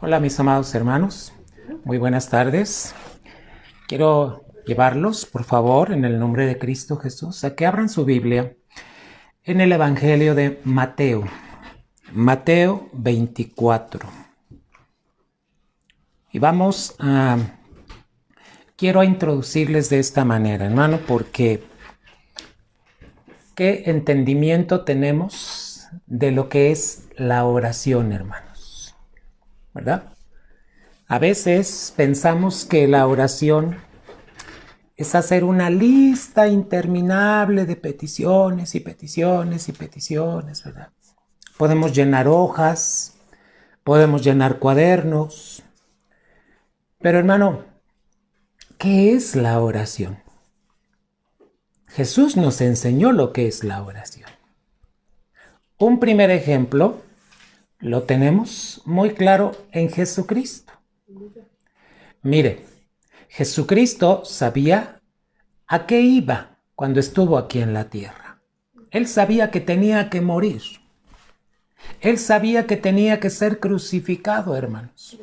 Hola mis amados hermanos, muy buenas tardes. Quiero llevarlos, por favor, en el nombre de Cristo Jesús, a que abran su Biblia en el Evangelio de Mateo, Mateo 24. Y quiero introducirles de esta manera, hermano, porque ¿qué entendimiento tenemos de lo que es la oración, hermanos? ¿Verdad? A veces pensamos que la oración es hacer una lista interminable de peticiones y peticiones y peticiones, ¿verdad? Podemos llenar hojas, podemos llenar cuadernos, pero hermano, ¿qué es la oración? Jesús nos enseñó lo que es la oración. Un primer ejemplo lo tenemos muy claro en Jesucristo. Mire, Jesucristo sabía a qué iba cuando estuvo aquí en la tierra. Él sabía que tenía que morir. Él sabía que tenía que ser crucificado, hermanos.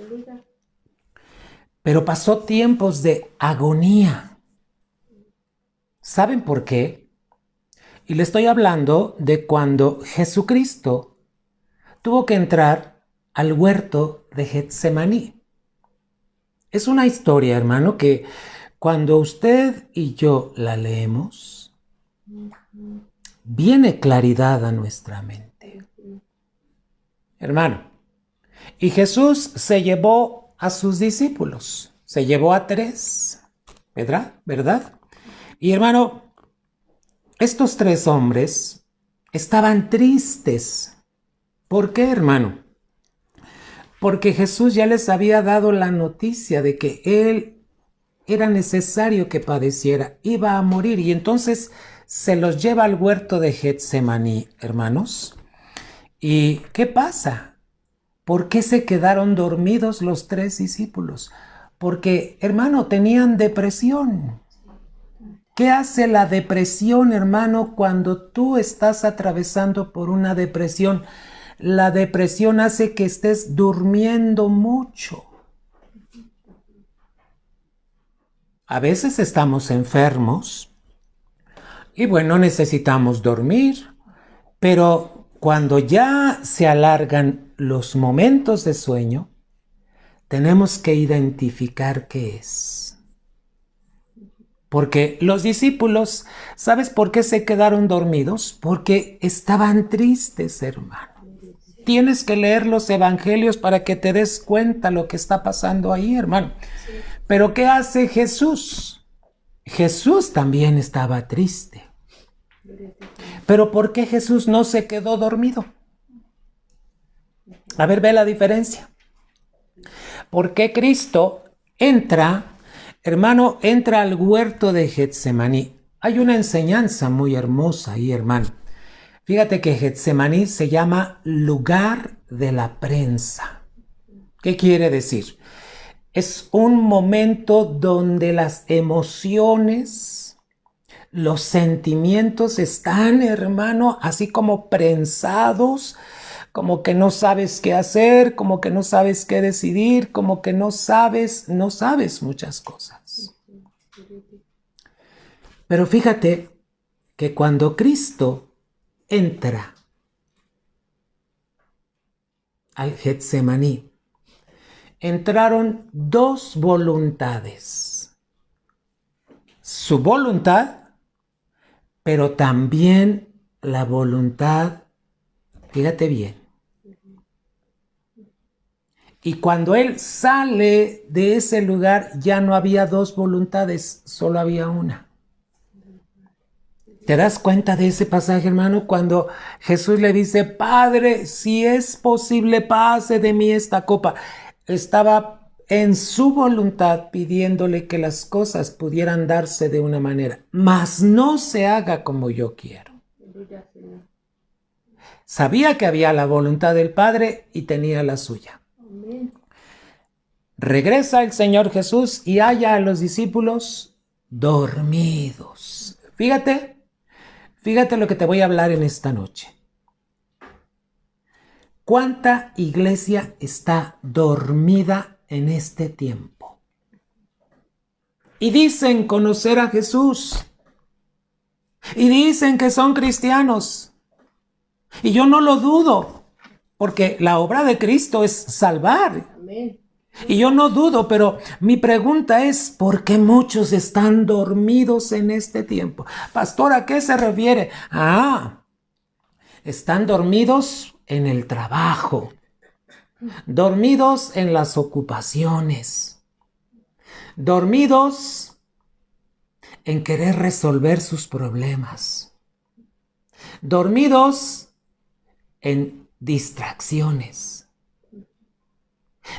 Pero pasó tiempos de agonía. ¿Saben por qué? Y le estoy hablando de cuando Jesucristo tuvo que entrar al huerto de Getsemaní. Es una historia, hermano, que cuando usted y yo la leemos, viene claridad a nuestra mente. Hermano, y Jesús se llevó a sus discípulos, se llevó a 3, ¿verdad? Y hermano, estos 3 hombres estaban tristes. ¿Por qué, hermano? Porque Jesús ya les había dado la noticia de que Él era necesario que padeciera, iba a morir, y entonces se los lleva al huerto de Getsemaní, hermanos. ¿Y qué pasa? ¿Por qué se quedaron dormidos los 3 discípulos? Porque, hermano, tenían depresión. ¿Qué hace la depresión, hermano, cuando tú estás atravesando por una depresión? La depresión hace que estés durmiendo mucho. A veces estamos enfermos y bueno, necesitamos dormir, pero cuando ya se alargan los momentos de sueño, tenemos que identificar qué es. Porque los discípulos, ¿sabes por qué se quedaron dormidos? Porque estaban tristes, hermano. Tienes que leer los evangelios para que te des cuenta lo que está pasando ahí, hermano. Pero ¿qué hace Jesús? Jesús también estaba triste. Pero ¿por qué Jesús no se quedó dormido? A ver, ve la diferencia. ¿Por qué Cristo hermano, entra al huerto de Getsemaní? Hay una enseñanza muy hermosa ahí, hermano. Fíjate que Getsemaní se llama lugar de la prensa. ¿Qué quiere decir? Es un momento donde las emociones, los sentimientos están, hermano, así como prensados, como que no sabes qué hacer, como que no sabes qué decidir, como que no sabes muchas cosas. Pero fíjate que cuando Cristo entra al Getsemaní, entraron 2 voluntades. Su voluntad, pero también la voluntad, fíjate bien. Y cuando él sale de ese lugar, ya no había 2 voluntades, solo había una. ¿Te das cuenta de ese pasaje, hermano? Cuando Jesús le dice, Padre, si es posible, pase de mí esta copa. Estaba en su voluntad pidiéndole que las cosas pudieran darse de una manera, mas no se haga como yo quiero. Sabía que había la voluntad del Padre y tenía la suya. Regresa el Señor Jesús y halla a los discípulos dormidos. Fíjate lo que te voy a hablar en esta noche. ¿Cuánta iglesia está dormida en este tiempo? Y dicen conocer a Jesús. Y dicen que son cristianos. Y yo no lo dudo, porque la obra de Cristo es salvar. Amén. Y yo no dudo, pero mi pregunta es, ¿por qué muchos están dormidos en este tiempo? Pastor, ¿a qué se refiere? Están dormidos en el trabajo, dormidos en las ocupaciones, dormidos en querer resolver sus problemas, dormidos en distracciones.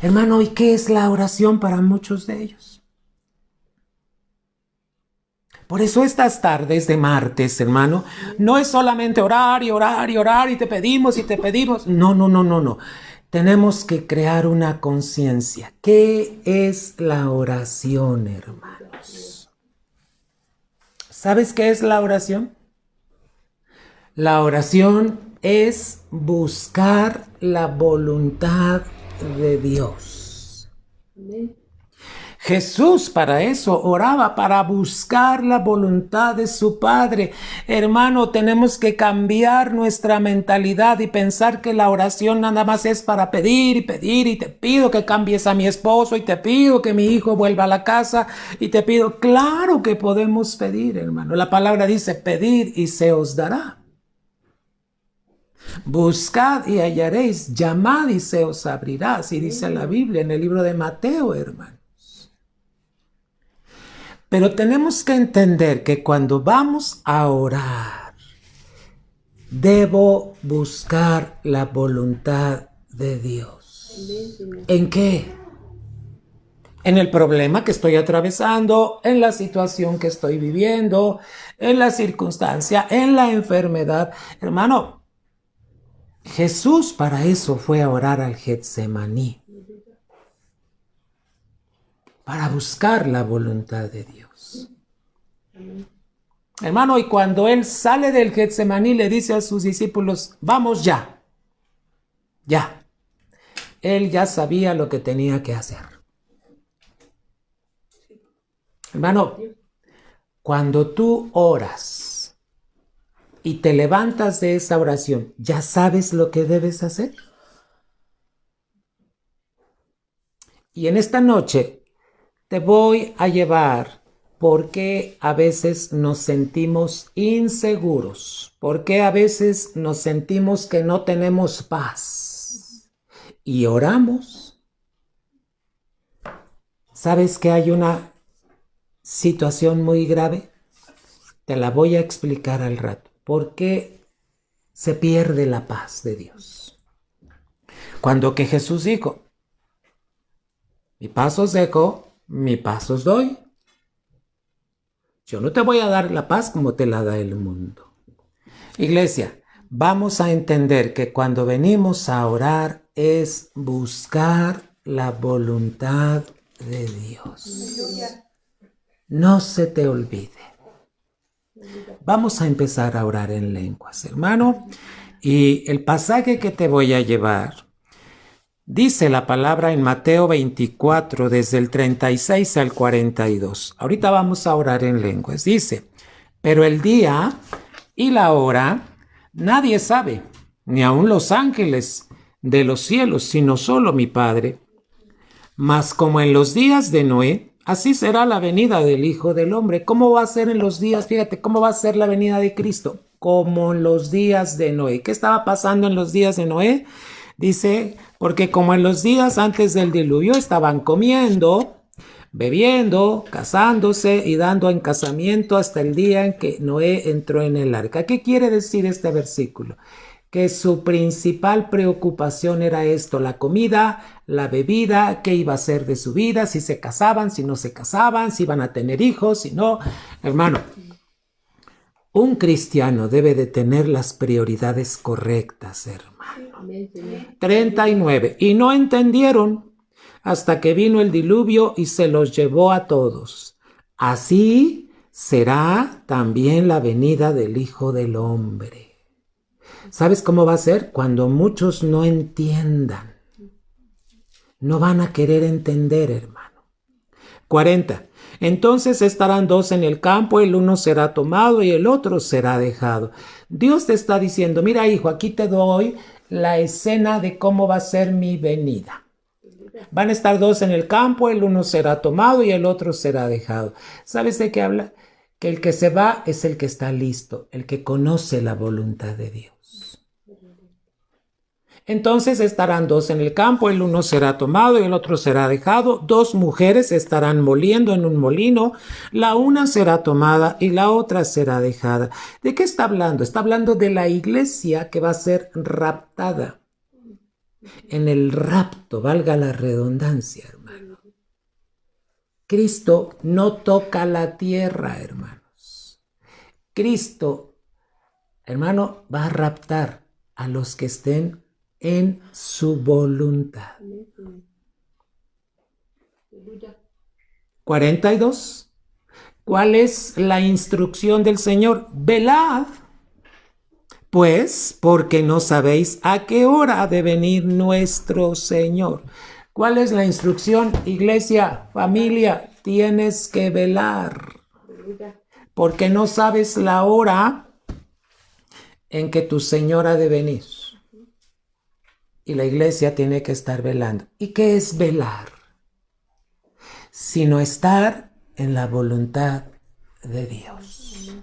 Hermano, ¿y qué es la oración para muchos de ellos? Por eso estas tardes de martes, hermano, no es solamente orar y orar y orar y te pedimos y te pedimos. No. Tenemos que crear una conciencia. ¿Qué es la oración, hermanos? ¿Sabes qué es la oración? La oración es buscar la voluntad de Dios. Amén. Jesús para eso oraba, para buscar la voluntad de su Padre. Hermano, tenemos que cambiar nuestra mentalidad y pensar que la oración nada más es para pedir y pedir, y te pido que cambies a mi esposo, y te pido que mi hijo vuelva a la casa, y te pido. Claro que podemos pedir, hermano. La palabra dice, pedid y se os dará. Buscad y hallaréis, llamad y se os abrirá, así dice la Biblia en el libro de Mateo, hermanos. Pero tenemos que entender que cuando vamos a orar, debo buscar la voluntad de Dios. ¿En qué? En el problema que estoy atravesando, en la situación que estoy viviendo, en la circunstancia, en la enfermedad. Hermano, Jesús para eso fue a orar al Getsemaní, para buscar la voluntad de Dios. Hermano, y cuando él sale del Getsemaní le dice a sus discípulos, vamos ya. Él ya sabía lo que tenía que hacer. Hermano, cuando tú oras y te levantas de esa oración, ¿ya sabes lo que debes hacer? Y en esta noche te voy a llevar por qué a veces nos sentimos inseguros, por qué a veces nos sentimos que no tenemos paz y oramos. ¿Sabes que hay una situación muy grave? Te la voy a explicar al rato. ¿Por qué se pierde la paz de Dios? Cuando que Jesús dijo, mi paz os dejo, mi paz os doy. Yo no te voy a dar la paz como te la da el mundo. Iglesia, vamos a entender que cuando venimos a orar es buscar la voluntad de Dios. No se te olvide. Vamos a empezar a orar en lenguas, hermano. Y el pasaje que te voy a llevar, dice la palabra en Mateo 24, desde el 36 al 42. Ahorita vamos a orar en lenguas. Dice, pero el día y la hora nadie sabe, ni aun los ángeles de los cielos, sino solo mi Padre. Mas como en los días de Noé, así será la venida del Hijo del Hombre. ¿Cómo va a ser en los días? Fíjate, ¿cómo va a ser la venida de Cristo? Como en los días de Noé. ¿Qué estaba pasando en los días de Noé? Dice, porque como en los días antes del diluvio estaban comiendo, bebiendo, casándose y dando en casamiento hasta el día en que Noé entró en el arca. ¿Qué quiere decir este versículo? Que su principal preocupación era esto, la comida, la bebida, qué iba a ser de su vida, si se casaban, si no se casaban, si iban a tener hijos, si no. Hermano, un cristiano debe de tener las prioridades correctas, hermano. 39. Y no entendieron hasta que vino el diluvio y se los llevó a todos. Así será también la venida del Hijo del Hombre. ¿Sabes cómo va a ser? Cuando muchos no entiendan. No van a querer entender, hermano. 40. Entonces estarán dos en el campo, el uno será tomado y el otro será dejado. Dios te está diciendo, mira hijo, aquí te doy la escena de cómo va a ser mi venida. Van a estar dos en el campo, el uno será tomado y el otro será dejado. ¿Sabes de qué habla? Que el que se va es el que está listo, el que conoce la voluntad de Dios. Entonces estarán dos en el campo, el uno será tomado y el otro será dejado. Dos mujeres estarán moliendo en un molino, la una será tomada y la otra será dejada. ¿De qué está hablando? Está hablando de la iglesia que va a ser raptada. En el rapto, valga la redundancia, hermano. Cristo no toca la tierra, hermanos. Cristo, hermano, va a raptar a los que estén en su voluntad. 42. ¿Cuál es la instrucción del Señor? Velad, pues, porque no sabéis a qué hora ha de venir nuestro Señor. ¿Cuál es la instrucción, iglesia, familia? Tienes que velar, porque no sabes la hora en que tu Señor ha de venir. Y la iglesia tiene que estar velando. ¿Y qué es velar? Sino estar en la voluntad de Dios.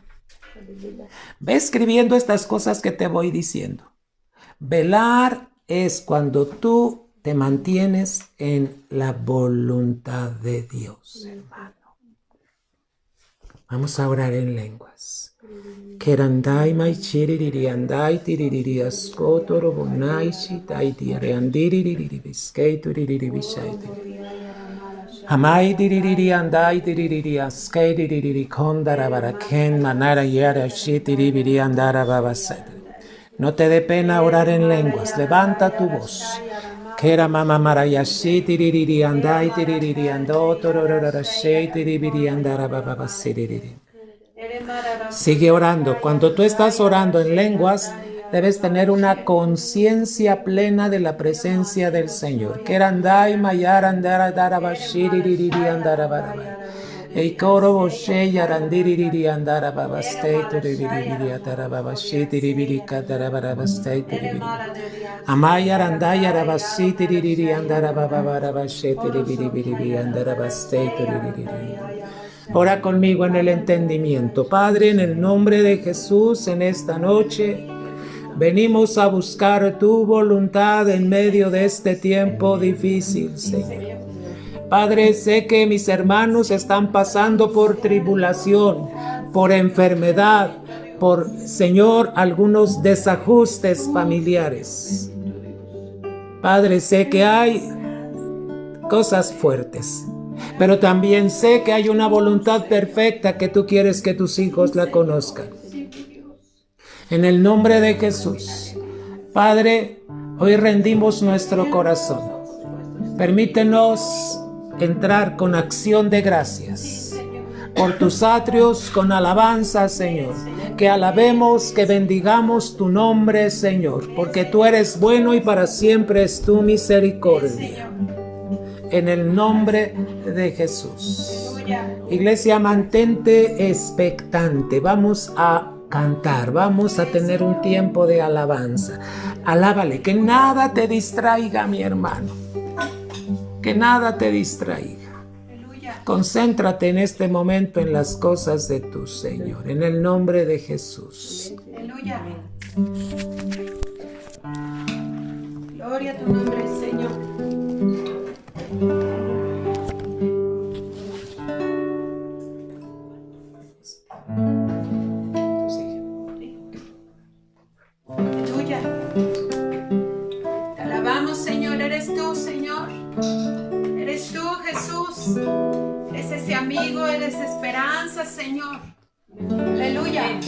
Ve escribiendo estas cosas que te voy diciendo. Velar es cuando tú te mantienes en la voluntad de Dios, hermano. Vamos a orar en lenguas. Kerandai mai chiriri andai tiriri askotoro bonai shitai tire andiriri biskei turiri bishai. Amai tiriri andai tiriri askei tiriri kondara baraken manara yara shitiriri andara babased. No te dé pena orar en lenguas, levanta tu voz. Kera mama marayashi tiriri andai tiriri andotoro rarashei tiriri andara bababasidiri. Sigue orando. Cuando tú estás orando en lenguas, debes tener una conciencia plena de la presencia del Señor. Kerandai mayar andara darabashiriri andara baraba. Eikoro boshe yarandiriri andara babastei turibiri atara babashitiri katara barabastei turibiri. Amaya randaya rabashitiri andara bababarabashi andara bastei turibiri. Ora conmigo en el entendimiento. Padre, en el nombre de Jesús, en esta noche, venimos a buscar tu voluntad en medio de este tiempo difícil, Señor. Padre, sé que mis hermanos están pasando por tribulación, por enfermedad, por, Señor, algunos desajustes familiares. Padre, sé que hay cosas fuertes. Pero también sé que hay una voluntad perfecta que tú quieres que tus hijos la conozcan. En el nombre de Jesús, Padre, hoy rendimos nuestro corazón. Permítenos entrar con acción de gracias por tus atrios, con alabanza, Señor. Que alabemos, que bendigamos tu nombre, Señor, porque tú eres bueno y para siempre es tu misericordia. En el nombre de Jesús. Iglesia, mantente expectante. Vamos a cantar, vamos a tener un tiempo de alabanza. Alábale, que nada te distraiga, mi hermano. Que nada te distraiga. Concéntrate en este momento en las cosas de tu Señor. En el nombre de Jesús. Aleluya. Gloria a tu nombre, Señor. Aleluya. Te alabamos, Señor. Eres tú, Señor. Eres tú, Jesús. Eres ese amigo, eres esperanza, Señor. Aleluya.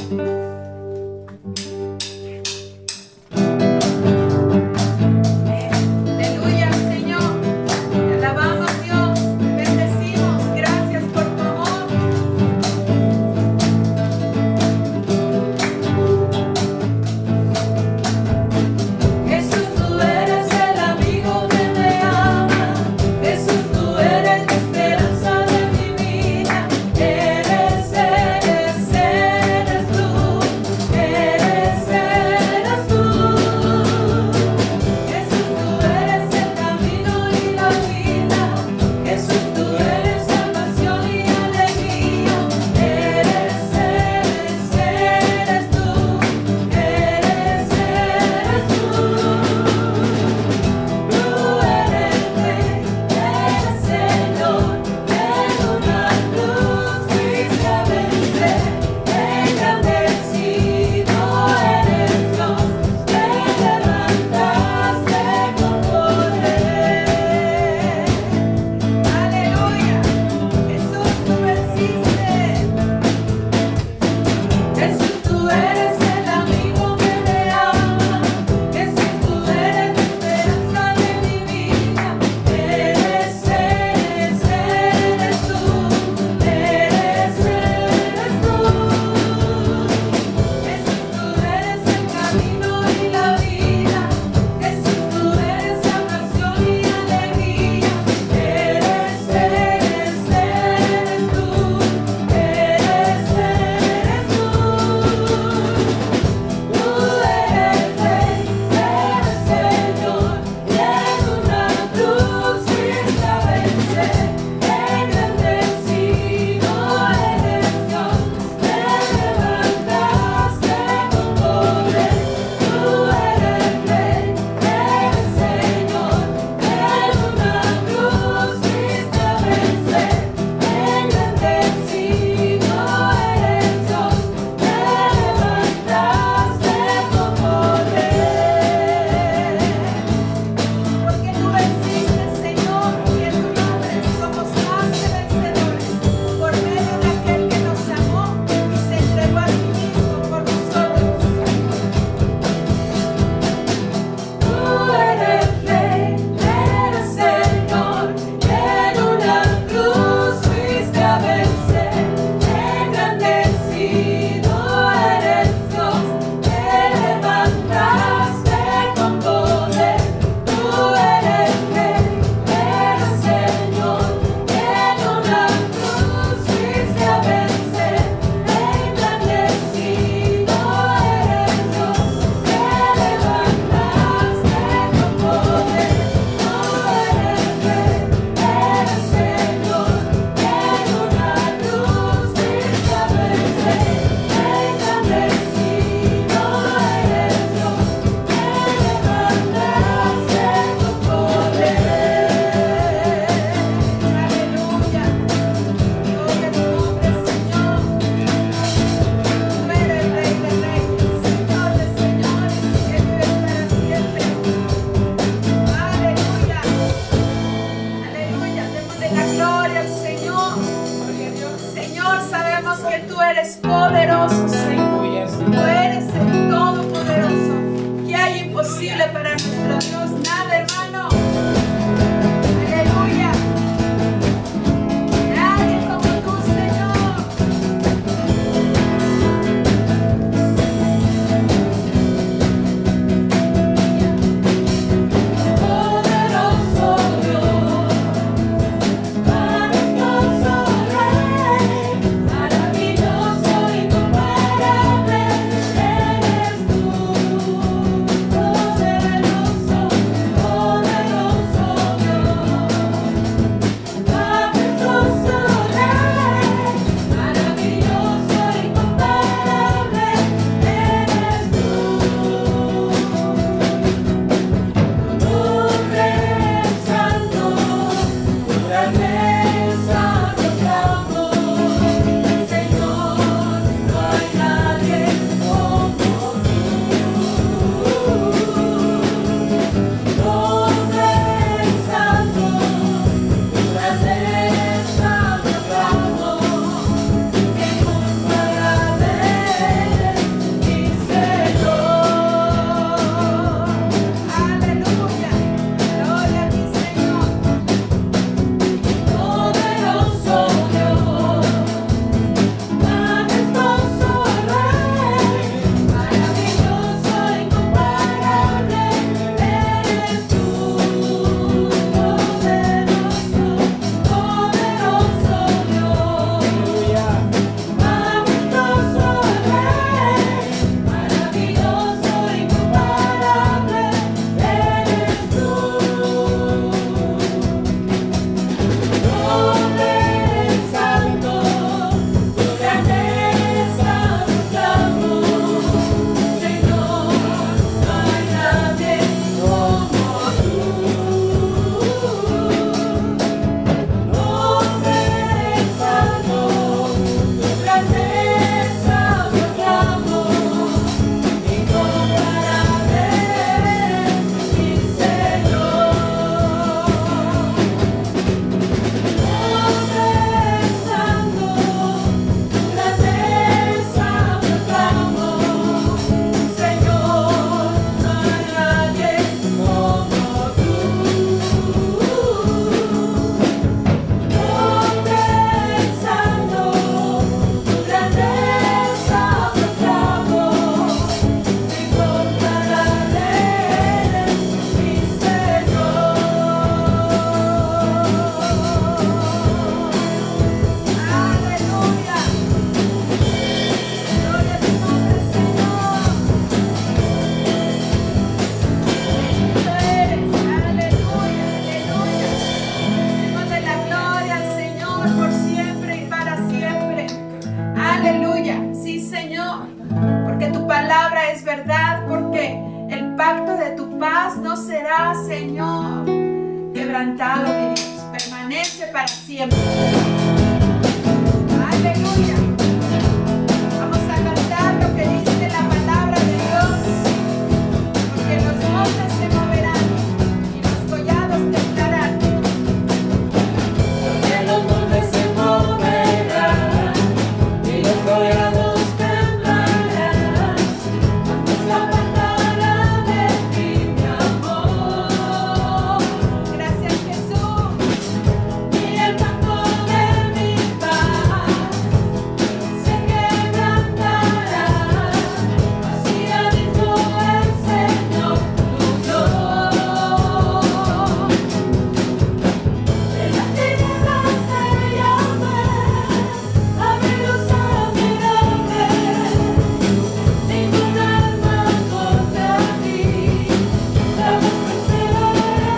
mi Dios, permanece para siempre. Aleluya. Vamos a cantar lo que dice la palabra de Dios, porque los montes se moverán y los collados temblarán. Porque los montes se moverán y los collados temblarán, no se apartará de ti mi amor. Gracias, Jesús. Y el manto de mi paz se quebrantará, así ha dicho el Señor tu Dios. De las tinieblas te llamé, a mi luz admirable, ningún alma contra ti jamás prosperará.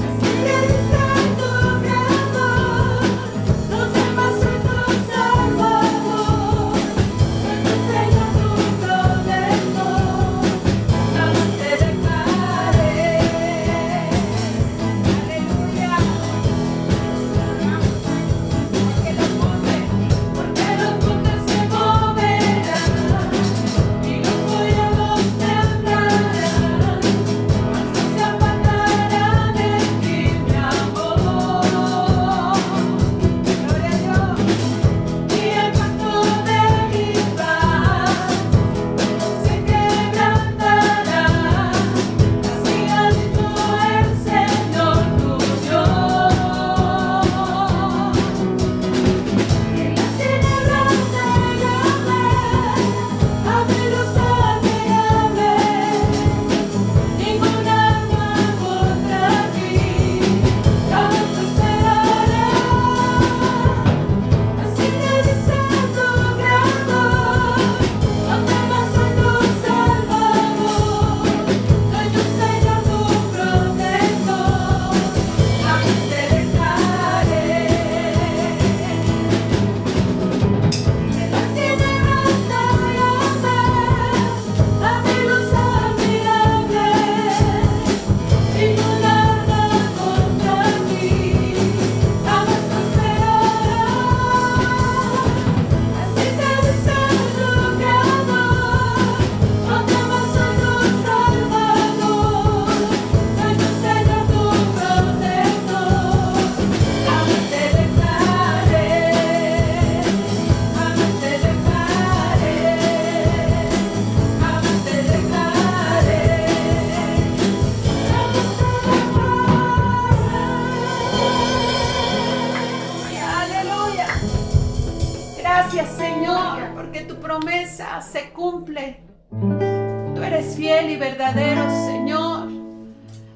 Así le dice tu Creador, no temas, soy tu Salvador, soy tu Señor, tu protector, jamás te dejaré. Aleluya. Porque los montes Porque los montes se moverán y los collados temblarán, mas no se apartará de ti mi amor. gloria a Dios. Y el manto de mi paz se quebrantará, así ha dicho el Señor tu Dios. Y en las tinieblas te llamé, a mi luz admirable, ningún alma contra ti jamás prosperará. Así te dice tu Creador, no temas, soy tu Salvador, soy tu Señor, tu protector, jamás te dejaré. En las tinieblas te llamé, a mi luz admirable, ningún alma contra ti jamás prosperará. Así te dice tu Creador, no temas, soy tu Salvador, soy tu Señor, tu protector, jamás te dejaré, jamás te dejaré, jamás te dejaré, Aleluya. Gracias, Señor, porque tu promesa se cumple. Tú eres fiel y verdadero, Señor.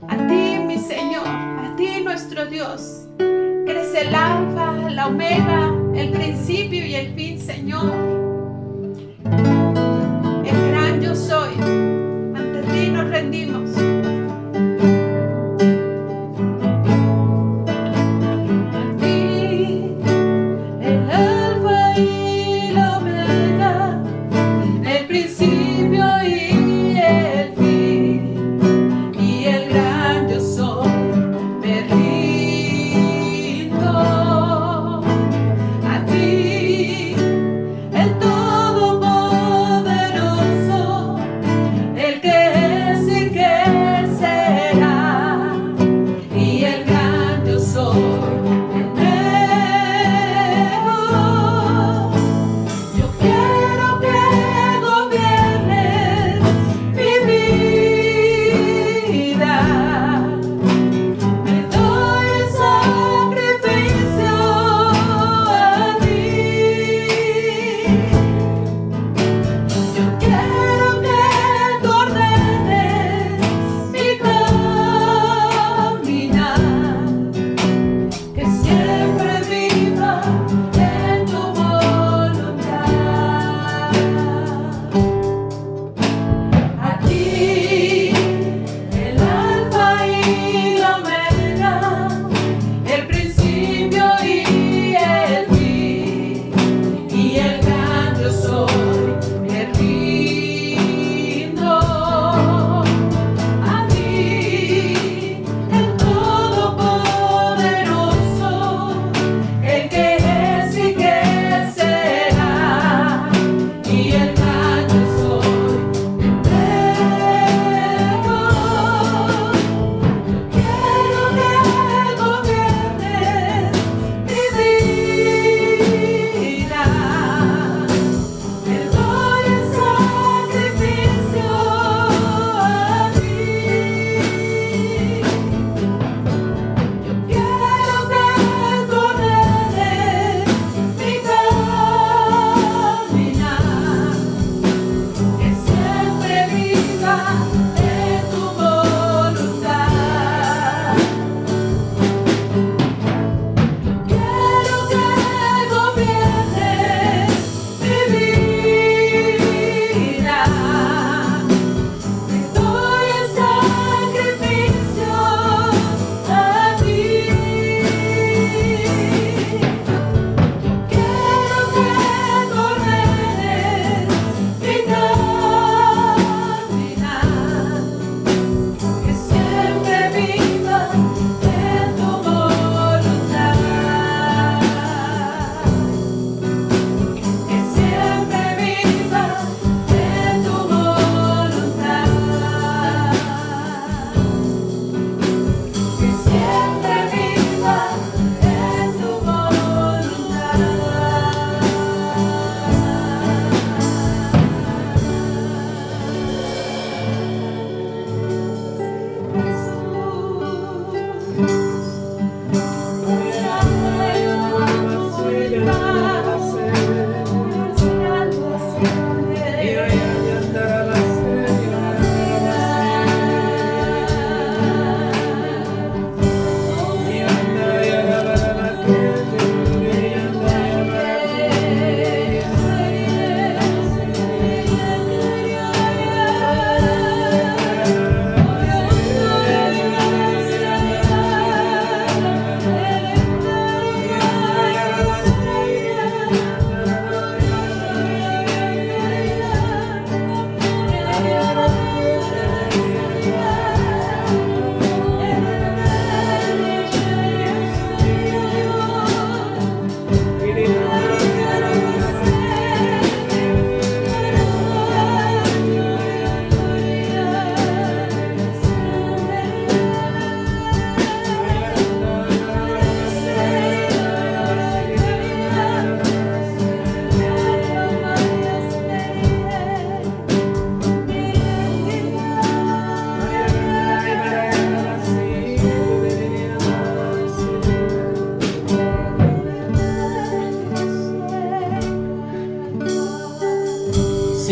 A ti, mi Señor, a ti, nuestro Dios, que eres el alfa, la omega, el principio y el fin, Señor. El gran yo soy. Ante ti nos rendimos. a ti, el alfa y la omega, el principio y el fin, y el gran yo soy, me rindo. A ti, el todo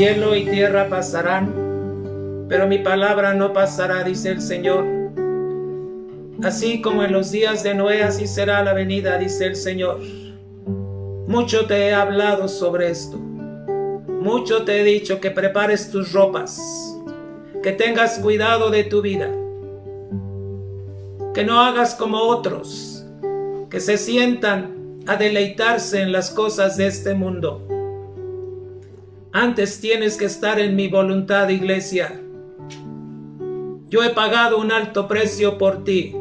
Cielo y tierra pasarán, pero mi palabra no pasará, dice el Señor. Así como en los días de Noé, así será la venida, dice el Señor. Mucho te he hablado sobre esto. Mucho te he dicho que prepares tus ropas, que tengas cuidado de tu vida, que no hagas como otros, que se sientan a deleitarse en las cosas de este mundo. Antes tienes que estar en mi voluntad, iglesia. Yo he pagado un alto precio por ti.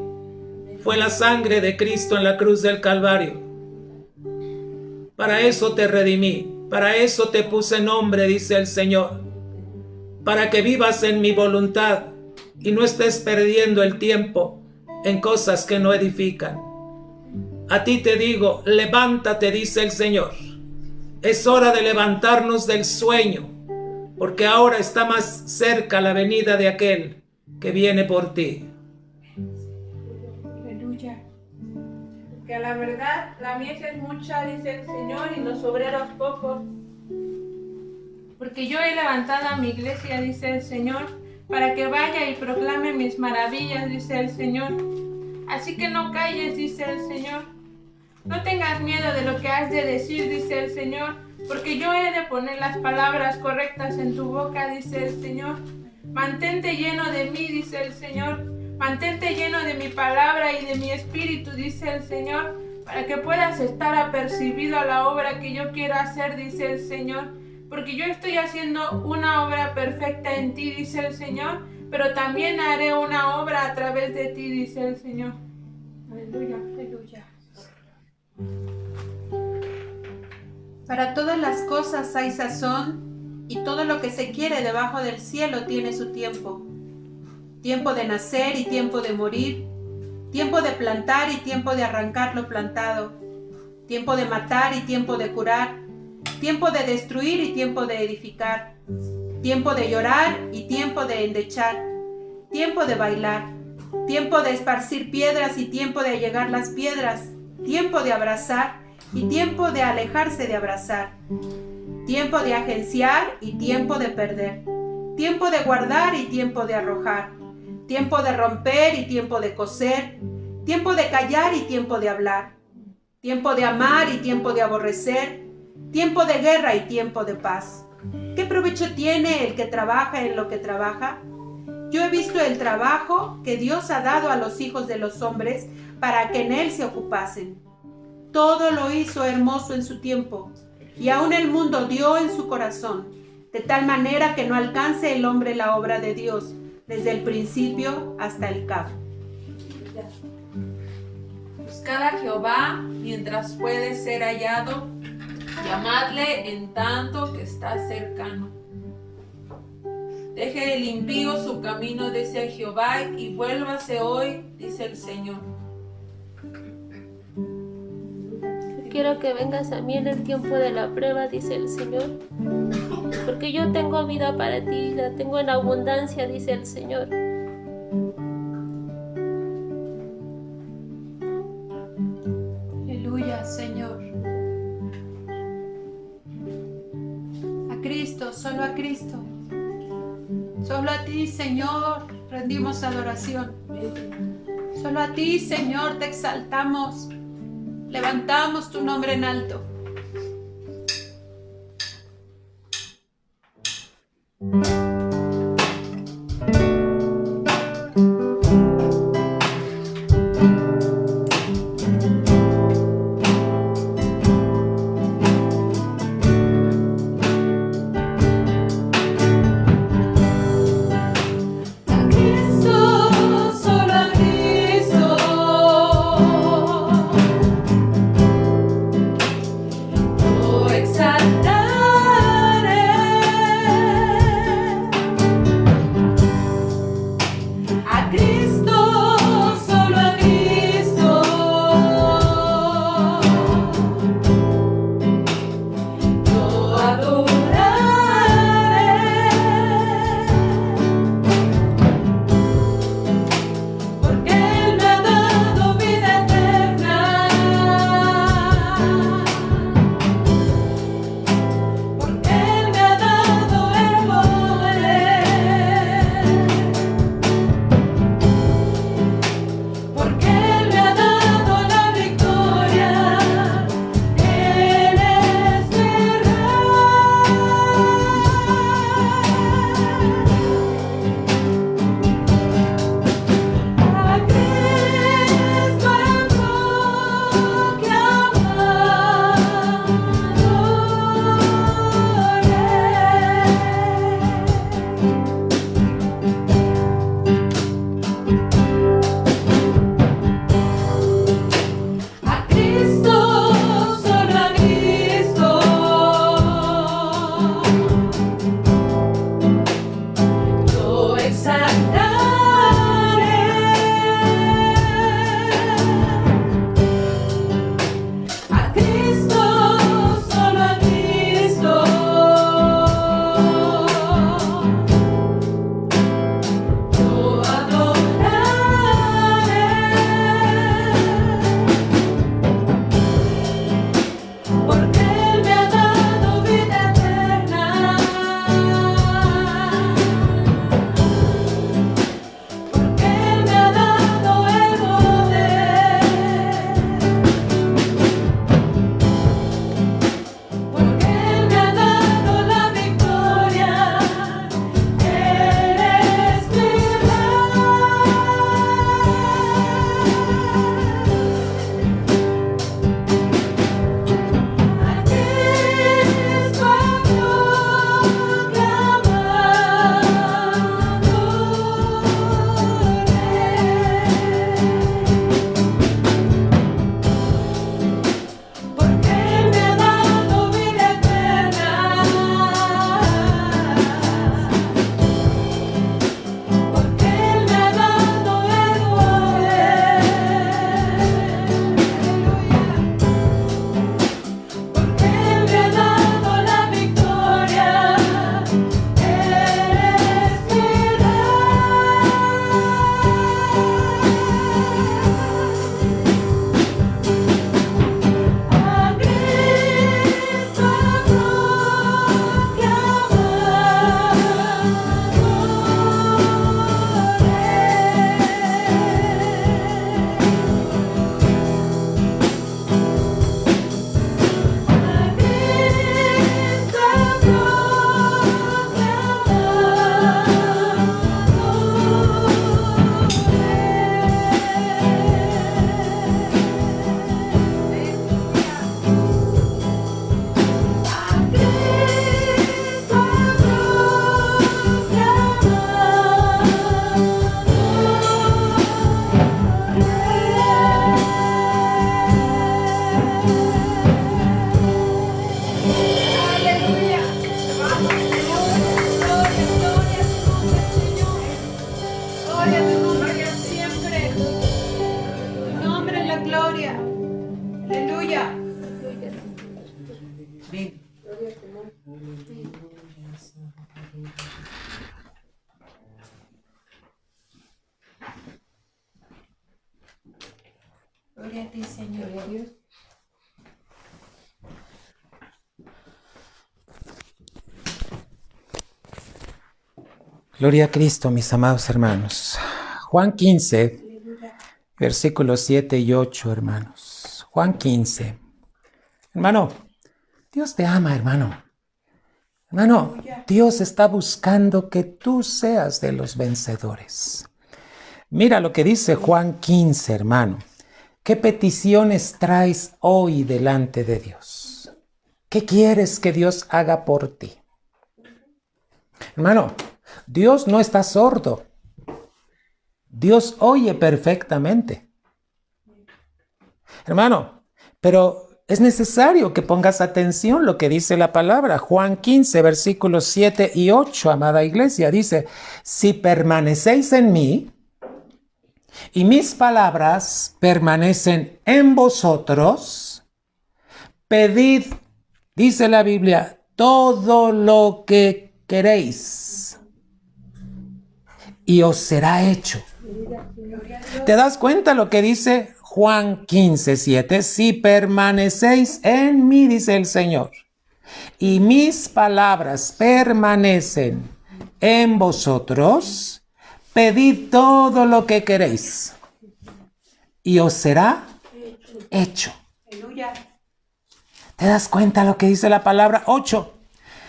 Fue la sangre de Cristo en la cruz del Calvario. Para eso te redimí, para eso te puse nombre, dice el Señor. Para que vivas en mi voluntad y no estés perdiendo el tiempo en cosas que no edifican. A ti te digo, levántate, dice el Señor. Es hora de levantarnos del sueño, porque ahora está más cerca la venida de aquel que viene por ti. Aleluya. Que a la verdad la mies es mucha, dice el Señor, y los obreros pocos. Porque yo he levantado a mi iglesia, dice el Señor, para que vaya y proclame mis maravillas, dice el Señor. Así que no calles, dice el Señor. No tengas miedo de lo que has de decir, dice el Señor, porque yo he de poner las palabras correctas en tu boca, dice el Señor. Mantente lleno de mí, dice el Señor. Mantente lleno de mi palabra y de mi espíritu, dice el Señor, para que puedas estar apercibido a la obra que yo quiero hacer, dice el Señor. Porque yo estoy haciendo una obra perfecta en ti, dice el Señor, pero también haré una obra a través de ti, dice el Señor. Aleluya, aleluya. Para todas las cosas hay sazón, y todo lo que se quiere debajo del cielo tiene su tiempo. Tiempo de nacer y tiempo de morir, tiempo de plantar y tiempo de arrancar lo plantado, tiempo de matar y tiempo de curar, tiempo de destruir y tiempo de edificar, tiempo de llorar y tiempo de endechar, tiempo de bailar, tiempo de esparcir piedras y tiempo de allegar las piedras, tiempo de abrazar y tiempo de alejarse de abrazar, tiempo de agenciar y tiempo de perder, tiempo de guardar y tiempo de arrojar, tiempo de romper y tiempo de coser, tiempo de callar y tiempo de hablar, tiempo de amar y tiempo de aborrecer, tiempo de guerra y tiempo de paz. ¿Qué provecho tiene el que trabaja en lo que trabaja? Yo he visto el trabajo que Dios ha dado a los hijos de los hombres para que en él se ocupasen. Todo lo hizo hermoso en su tiempo, y aún el mundo dio en su corazón, de tal manera que no alcance el hombre la obra de Dios, desde el principio hasta el cabo. Buscad a Jehová mientras puede ser hallado, llamadle en tanto que está cercano. Deje el impío su camino, dice Jehová, y vuélvase hoy, dice el Señor. Quiero que vengas a mí en el tiempo de la prueba, dice el Señor. Porque yo tengo vida para ti, la tengo en abundancia, dice el Señor. Aleluya, Señor. A Cristo, solo a Cristo. Solo a ti, Señor, rendimos adoración. Solo a ti, Señor, te exaltamos. Levantamos tu nombre en alto. Gloria a ti, Señor. Gloria a Dios. Gloria a Cristo, mis amados hermanos. Juan 15, versículos 7 y 8, hermanos. Juan 15. Hermano, Dios te ama, hermano. Hermano, Dios está buscando que tú seas de los vencedores. Mira lo que dice Juan 15, hermano. ¿Qué peticiones traes hoy delante de Dios? ¿Qué quieres que Dios haga por ti? Hermano, Dios no está sordo. Dios oye perfectamente. Hermano, pero es necesario que pongas atención lo que dice la palabra. Juan 15, versículos 7 y 8, amada iglesia, dice: si permanecéis en mí y mis palabras permanecen en vosotros, pedid, dice la Biblia, todo lo que queréis y os será hecho. ¿Te das cuenta lo que dice Juan 15, 7? Si permanecéis en mí, dice el Señor, y mis palabras permanecen en vosotros, pedid todo lo que queréis y os será hecho. ¿Te das cuenta lo que dice la palabra? 8.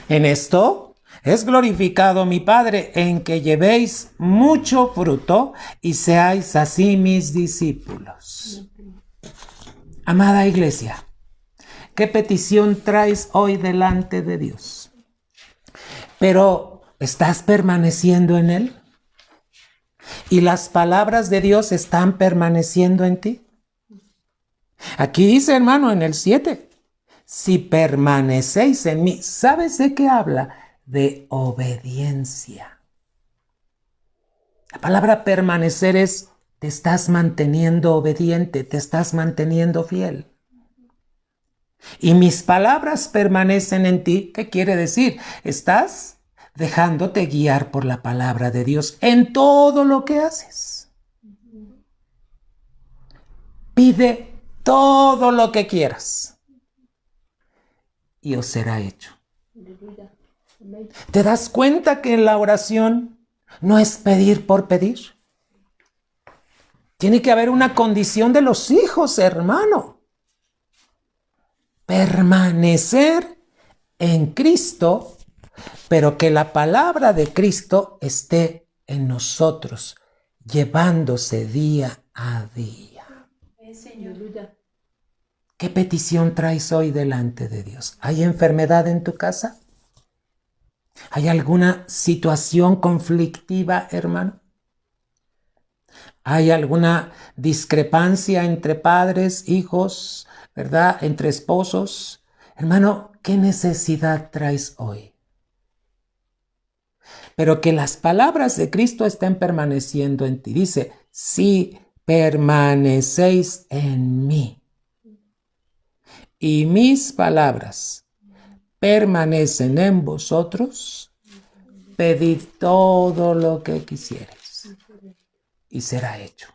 En esto es glorificado mi Padre, en que llevéis mucho fruto y seáis así mis discípulos. Amada iglesia, ¿qué petición traes hoy delante de Dios? Pero ¿estás permaneciendo en Él? ¿Y las palabras de Dios están permaneciendo en ti? Aquí dice, hermano, en el 7, si permanecéis en mí. ¿Sabes de qué habla? De obediencia. La palabra permanecer es: te estás manteniendo obediente, te estás manteniendo fiel. Y mis palabras permanecen en ti. ¿Qué quiere decir? Estás dejándote guiar por la palabra de Dios en todo lo que haces. Pide todo lo que quieras y os será hecho. ¿Te das cuenta que en la oración no es pedir por pedir? Tiene que haber una condición de los hijos, hermano. Permanecer en Cristo, pero que la palabra de Cristo esté en nosotros, llevándose día a día. ¿Qué petición traes hoy delante de Dios? ¿Hay enfermedad en tu casa? ¿Hay alguna situación conflictiva, hermano? ¿Hay alguna discrepancia entre padres, hijos, verdad? Entre esposos. Hermano, ¿qué necesidad traes hoy? Pero que las palabras de Cristo estén permaneciendo en ti. Dice: si permanecéis en mí y mis palabras permanecen en vosotros, pedid todo lo que quisiereis y será hecho.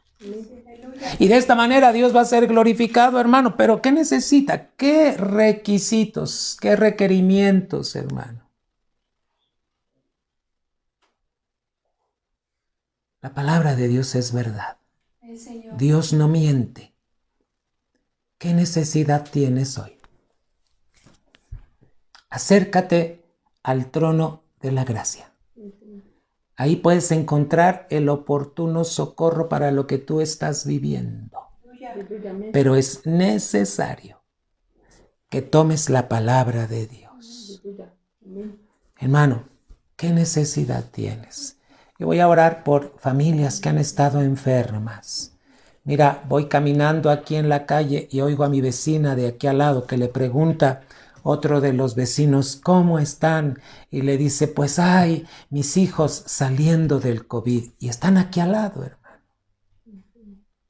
Y de esta manera Dios va a ser glorificado, hermano. Pero ¿qué necesita? ¿Qué requisitos? ¿Qué requerimientos, hermano? La palabra de Dios es verdad. Dios no miente. ¿Qué necesidad tienes hoy? Acércate al trono de la gracia. Ahí puedes encontrar el oportuno socorro para lo que tú estás viviendo. Pero es necesario que tomes la palabra de Dios. Hermano, ¿qué necesidad tienes? Yo voy a orar por familias que han estado enfermas. Mira, voy caminando aquí en la calle y oigo a mi vecina de aquí al lado que le pregunta otro de los vecinos: ¿cómo están? Y le dice: pues ay, mis hijos saliendo del COVID. Y están aquí al lado, hermano.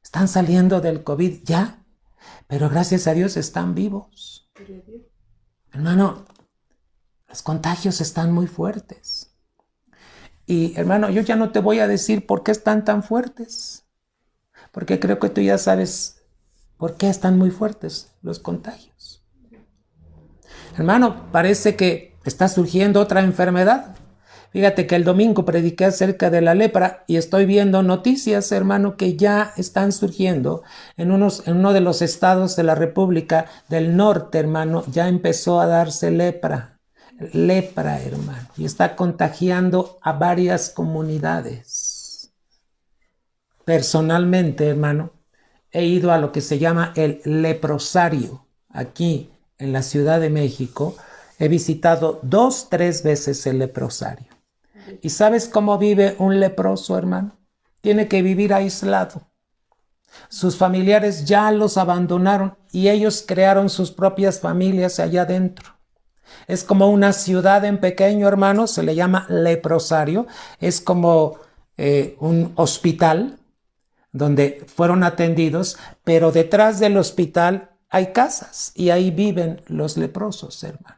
Están saliendo del COVID ya, pero gracias a Dios están vivos. Hermano, los contagios están muy fuertes. Y hermano, yo ya no te voy a decir por qué están tan fuertes, porque creo que tú ya sabes por qué están muy fuertes los contagios. Hermano, parece que está surgiendo otra enfermedad. Fíjate que el domingo prediqué acerca de la lepra y estoy viendo noticias, hermano, que ya están surgiendo en uno de los estados de la República del Norte, hermano, ya empezó a darse lepra, hermano, y está contagiando a varias comunidades. Personalmente, hermano, he ido a lo que se llama el leprosario aquí en la Ciudad de México. He visitado 2, 3 veces el leprosario. ¿Y sabes cómo vive un leproso, hermano? Tiene que vivir aislado. Sus familiares ya los abandonaron y ellos crearon sus propias familias allá adentro. Es como una ciudad en pequeño, hermano, se le llama leprosario. Es como un hospital donde fueron atendidos, pero detrás del hospital hay casas y ahí viven los leprosos, hermano.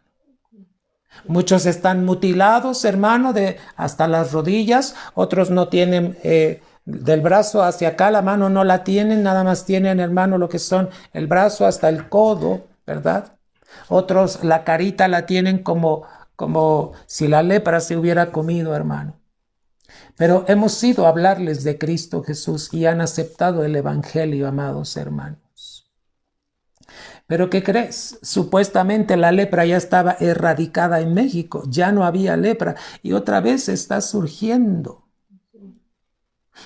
Muchos están mutilados, hermano, hasta las rodillas. Otros no tienen del brazo hacia acá, la mano no la tienen, nada más tienen, hermano, lo que son el brazo hasta el codo, ¿verdad? Otros la carita la tienen como si la lepra se hubiera comido, hermano. Pero hemos ido a hablarles de Cristo Jesús y han aceptado el evangelio, amados hermanos. ¿Pero qué crees? Supuestamente la lepra ya estaba erradicada en México, ya no había lepra y otra vez está surgiendo.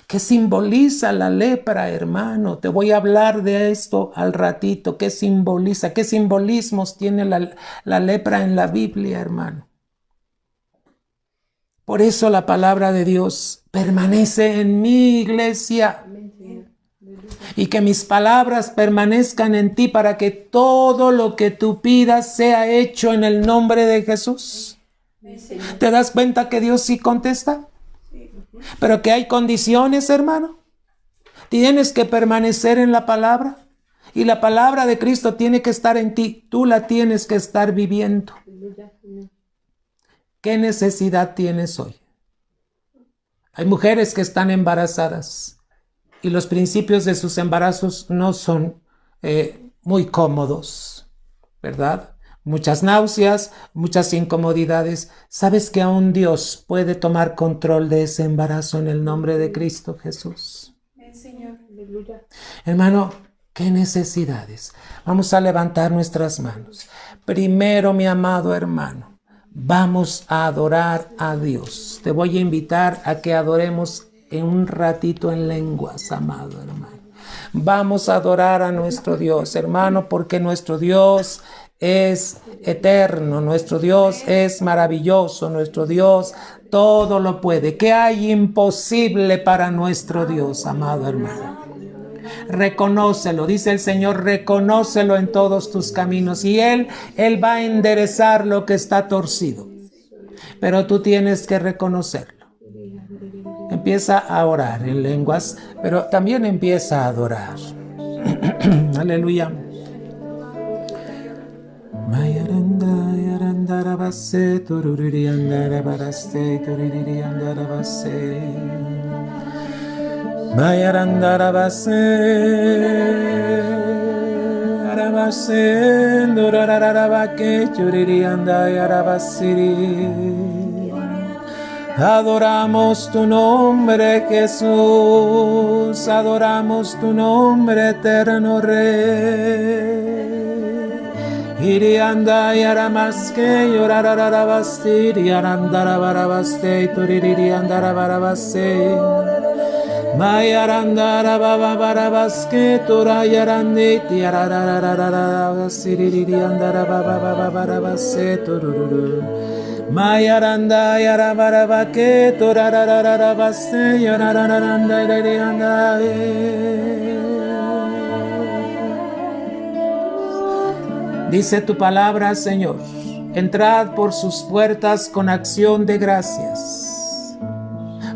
¿Qué simboliza la lepra, hermano? Te voy a hablar de esto al ratito. ¿Qué simboliza? ¿Qué simbolismos tiene la lepra en la Biblia, hermano? Por eso la palabra de Dios permanece en mi iglesia. Y que mis palabras permanezcan en ti para que todo lo que tú pidas sea hecho en el nombre de Jesús. ¿Te das cuenta que Dios sí contesta? Pero que hay condiciones, hermano. Tienes que permanecer en la palabra. Y la palabra de Cristo tiene que estar en ti. Tú la tienes que estar viviendo. ¿Qué necesidad tienes hoy? Hay mujeres que están embarazadas. Y los principios de sus embarazos no son muy cómodos, ¿verdad? Muchas náuseas, muchas incomodidades. ¿Sabes que aún Dios puede tomar control de ese embarazo en el nombre de Cristo Jesús? Señor, aleluya. Hermano, ¿qué necesidades? Vamos a levantar nuestras manos. Primero, mi amado hermano, vamos a adorar a Dios. Te voy a invitar a que adoremos en un ratito en lenguas, amado hermano. Vamos a adorar a nuestro Dios, hermano, porque nuestro Dios es eterno, nuestro Dios es maravilloso, nuestro Dios todo lo puede. ¿Qué hay imposible para nuestro Dios, amado hermano? Reconócelo, dice el Señor, reconócelo en todos tus caminos y Él va a enderezar lo que está torcido. Pero tú tienes que reconocerlo. Empieza a orar en lenguas, pero también empieza a adorar. Aleluya. Adoramos tu nombre, Jesús, adoramos tu nombre, eterno Rey. Irianda y aramaske, yorararabasti, yarandarabaste, turiririandarabaste. Mayarandarabababaske, turayaranditi, yararararabasti, riririandarababababaste, turururu. Mayaranda yarabarabake torarararabaste yorararanda irianda. Dice tu palabra, Señor, entrad por sus puertas con acción de gracias,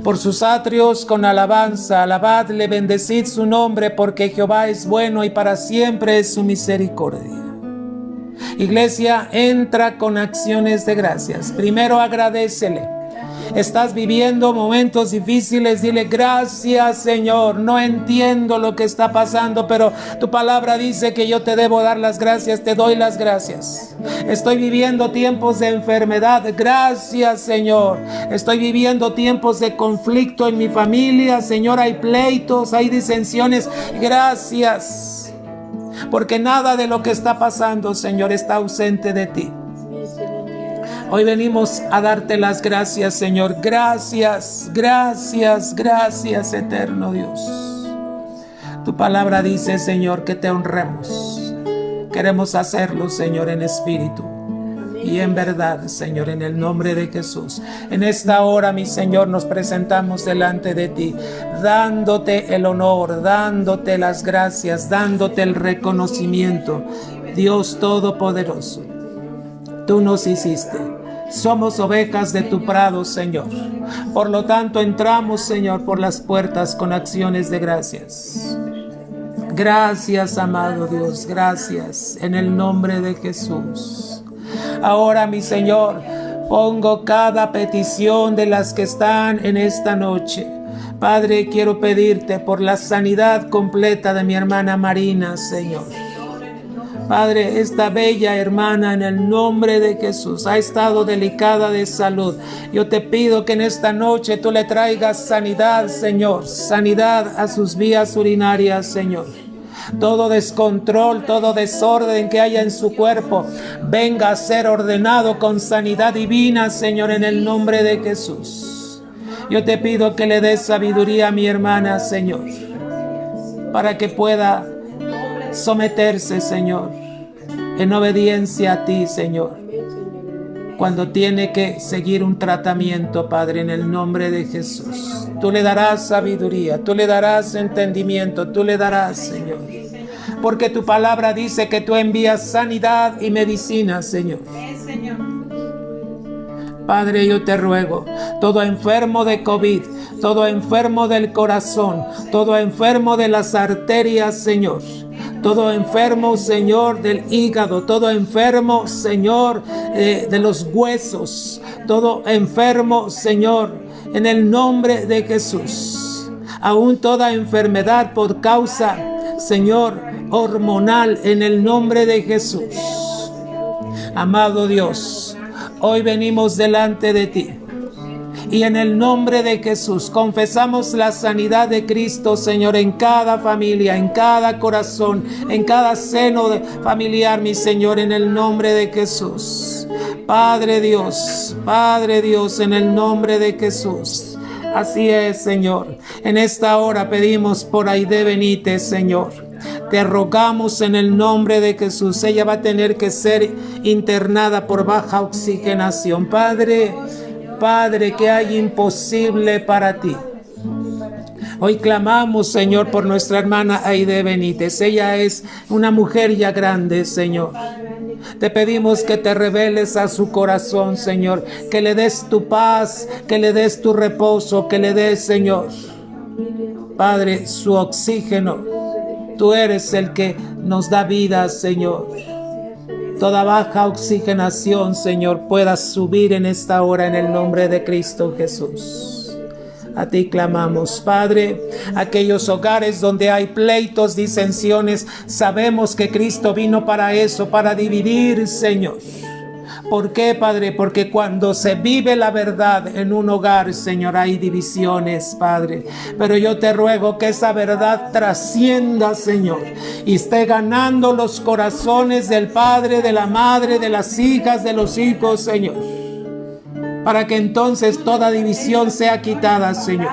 por sus atrios con alabanza, alabadle, bendecid su nombre, porque Jehová es bueno y para siempre es su misericordia. Iglesia, entra con acciones de gracias. Primero agradécele. Estás viviendo momentos difíciles, dile gracias, Señor. No entiendo lo que está pasando, pero tu palabra dice que yo te debo dar las gracias, te doy las gracias. Estoy viviendo tiempos de enfermedad, gracias, Señor. Estoy viviendo tiempos de conflicto en mi familia, Señor, hay pleitos, hay disensiones, gracias. Porque nada de lo que está pasando, Señor, está ausente de ti. Hoy venimos a darte las gracias, Señor. Gracias, gracias, gracias, eterno Dios. Tu palabra dice, Señor, que te honremos. Queremos hacerlo, Señor, en espíritu y en verdad, Señor, en el nombre de Jesús. En esta hora, mi Señor, nos presentamos delante de ti, dándote el honor, dándote las gracias, dándote el reconocimiento. Dios Todopoderoso, tú nos hiciste. Somos ovejas de tu prado, Señor. Por lo tanto, entramos, Señor, por las puertas con acciones de gracias. Gracias, amado Dios, gracias, en el nombre de Jesús. Ahora, mi Señor, pongo cada petición de las que están en esta noche. Padre, quiero pedirte por la sanidad completa de mi hermana Marina, Señor. Padre, esta bella hermana, en el nombre de Jesús, ha estado delicada de salud. Yo te pido que en esta noche tú le traigas sanidad, Señor, sanidad a sus vías urinarias, Señor. Todo descontrol, todo desorden que haya en su cuerpo, venga a ser ordenado con sanidad divina, Señor, en el nombre de Jesús. Yo te pido que le des sabiduría a mi hermana, Señor, para que pueda someterse, Señor, en obediencia a ti, Señor, cuando tiene que seguir un tratamiento, Padre, en el nombre de Jesús. Tú le darás sabiduría, tú le darás entendimiento, tú le darás, Señor, porque tu palabra dice que tú envías sanidad y medicina, Señor. Padre, yo te ruego, todo enfermo de COVID, todo enfermo del corazón, todo enfermo de las arterias, Señor, todo enfermo, Señor, del hígado, todo enfermo, Señor, de los huesos, todo enfermo, Señor, en el nombre de Jesús. Aún toda enfermedad por causa, Señor, hormonal, en el nombre de Jesús. Amado Dios, hoy venimos delante de ti. Y en el nombre de Jesús confesamos la sanidad de Cristo, Señor, en cada familia, en cada corazón, en cada seno familiar, mi Señor, en el nombre de Jesús. Padre Dios, en el nombre de Jesús. Así es, Señor. En esta hora pedimos por Aide Benítez, Señor. Te rogamos en el nombre de Jesús. Ella va a tener que ser internada por baja oxigenación. Padre, que hay imposible para ti. Hoy clamamos, Señor, por nuestra hermana Aide Benítez. Ella es una mujer ya grande, Señor. Te pedimos que te reveles a su corazón, Señor, que le des tu paz, que le des tu reposo, que le des, Señor, Padre, su oxígeno. Tú eres el que nos da vida, Señor. Toda baja oxigenación, Señor, pueda subir en esta hora en el nombre de Cristo Jesús. A ti clamamos, Padre. Aquellos hogares donde hay pleitos, disensiones, sabemos que Cristo vino para eso, para dividir, Señor. ¿Por qué, Padre? Porque cuando se vive la verdad en un hogar, Señor, hay divisiones, Padre. Pero yo te ruego que esa verdad trascienda, Señor, y esté ganando los corazones del padre, de la madre, de las hijas, de los hijos, Señor. Para que entonces toda división sea quitada, Señor.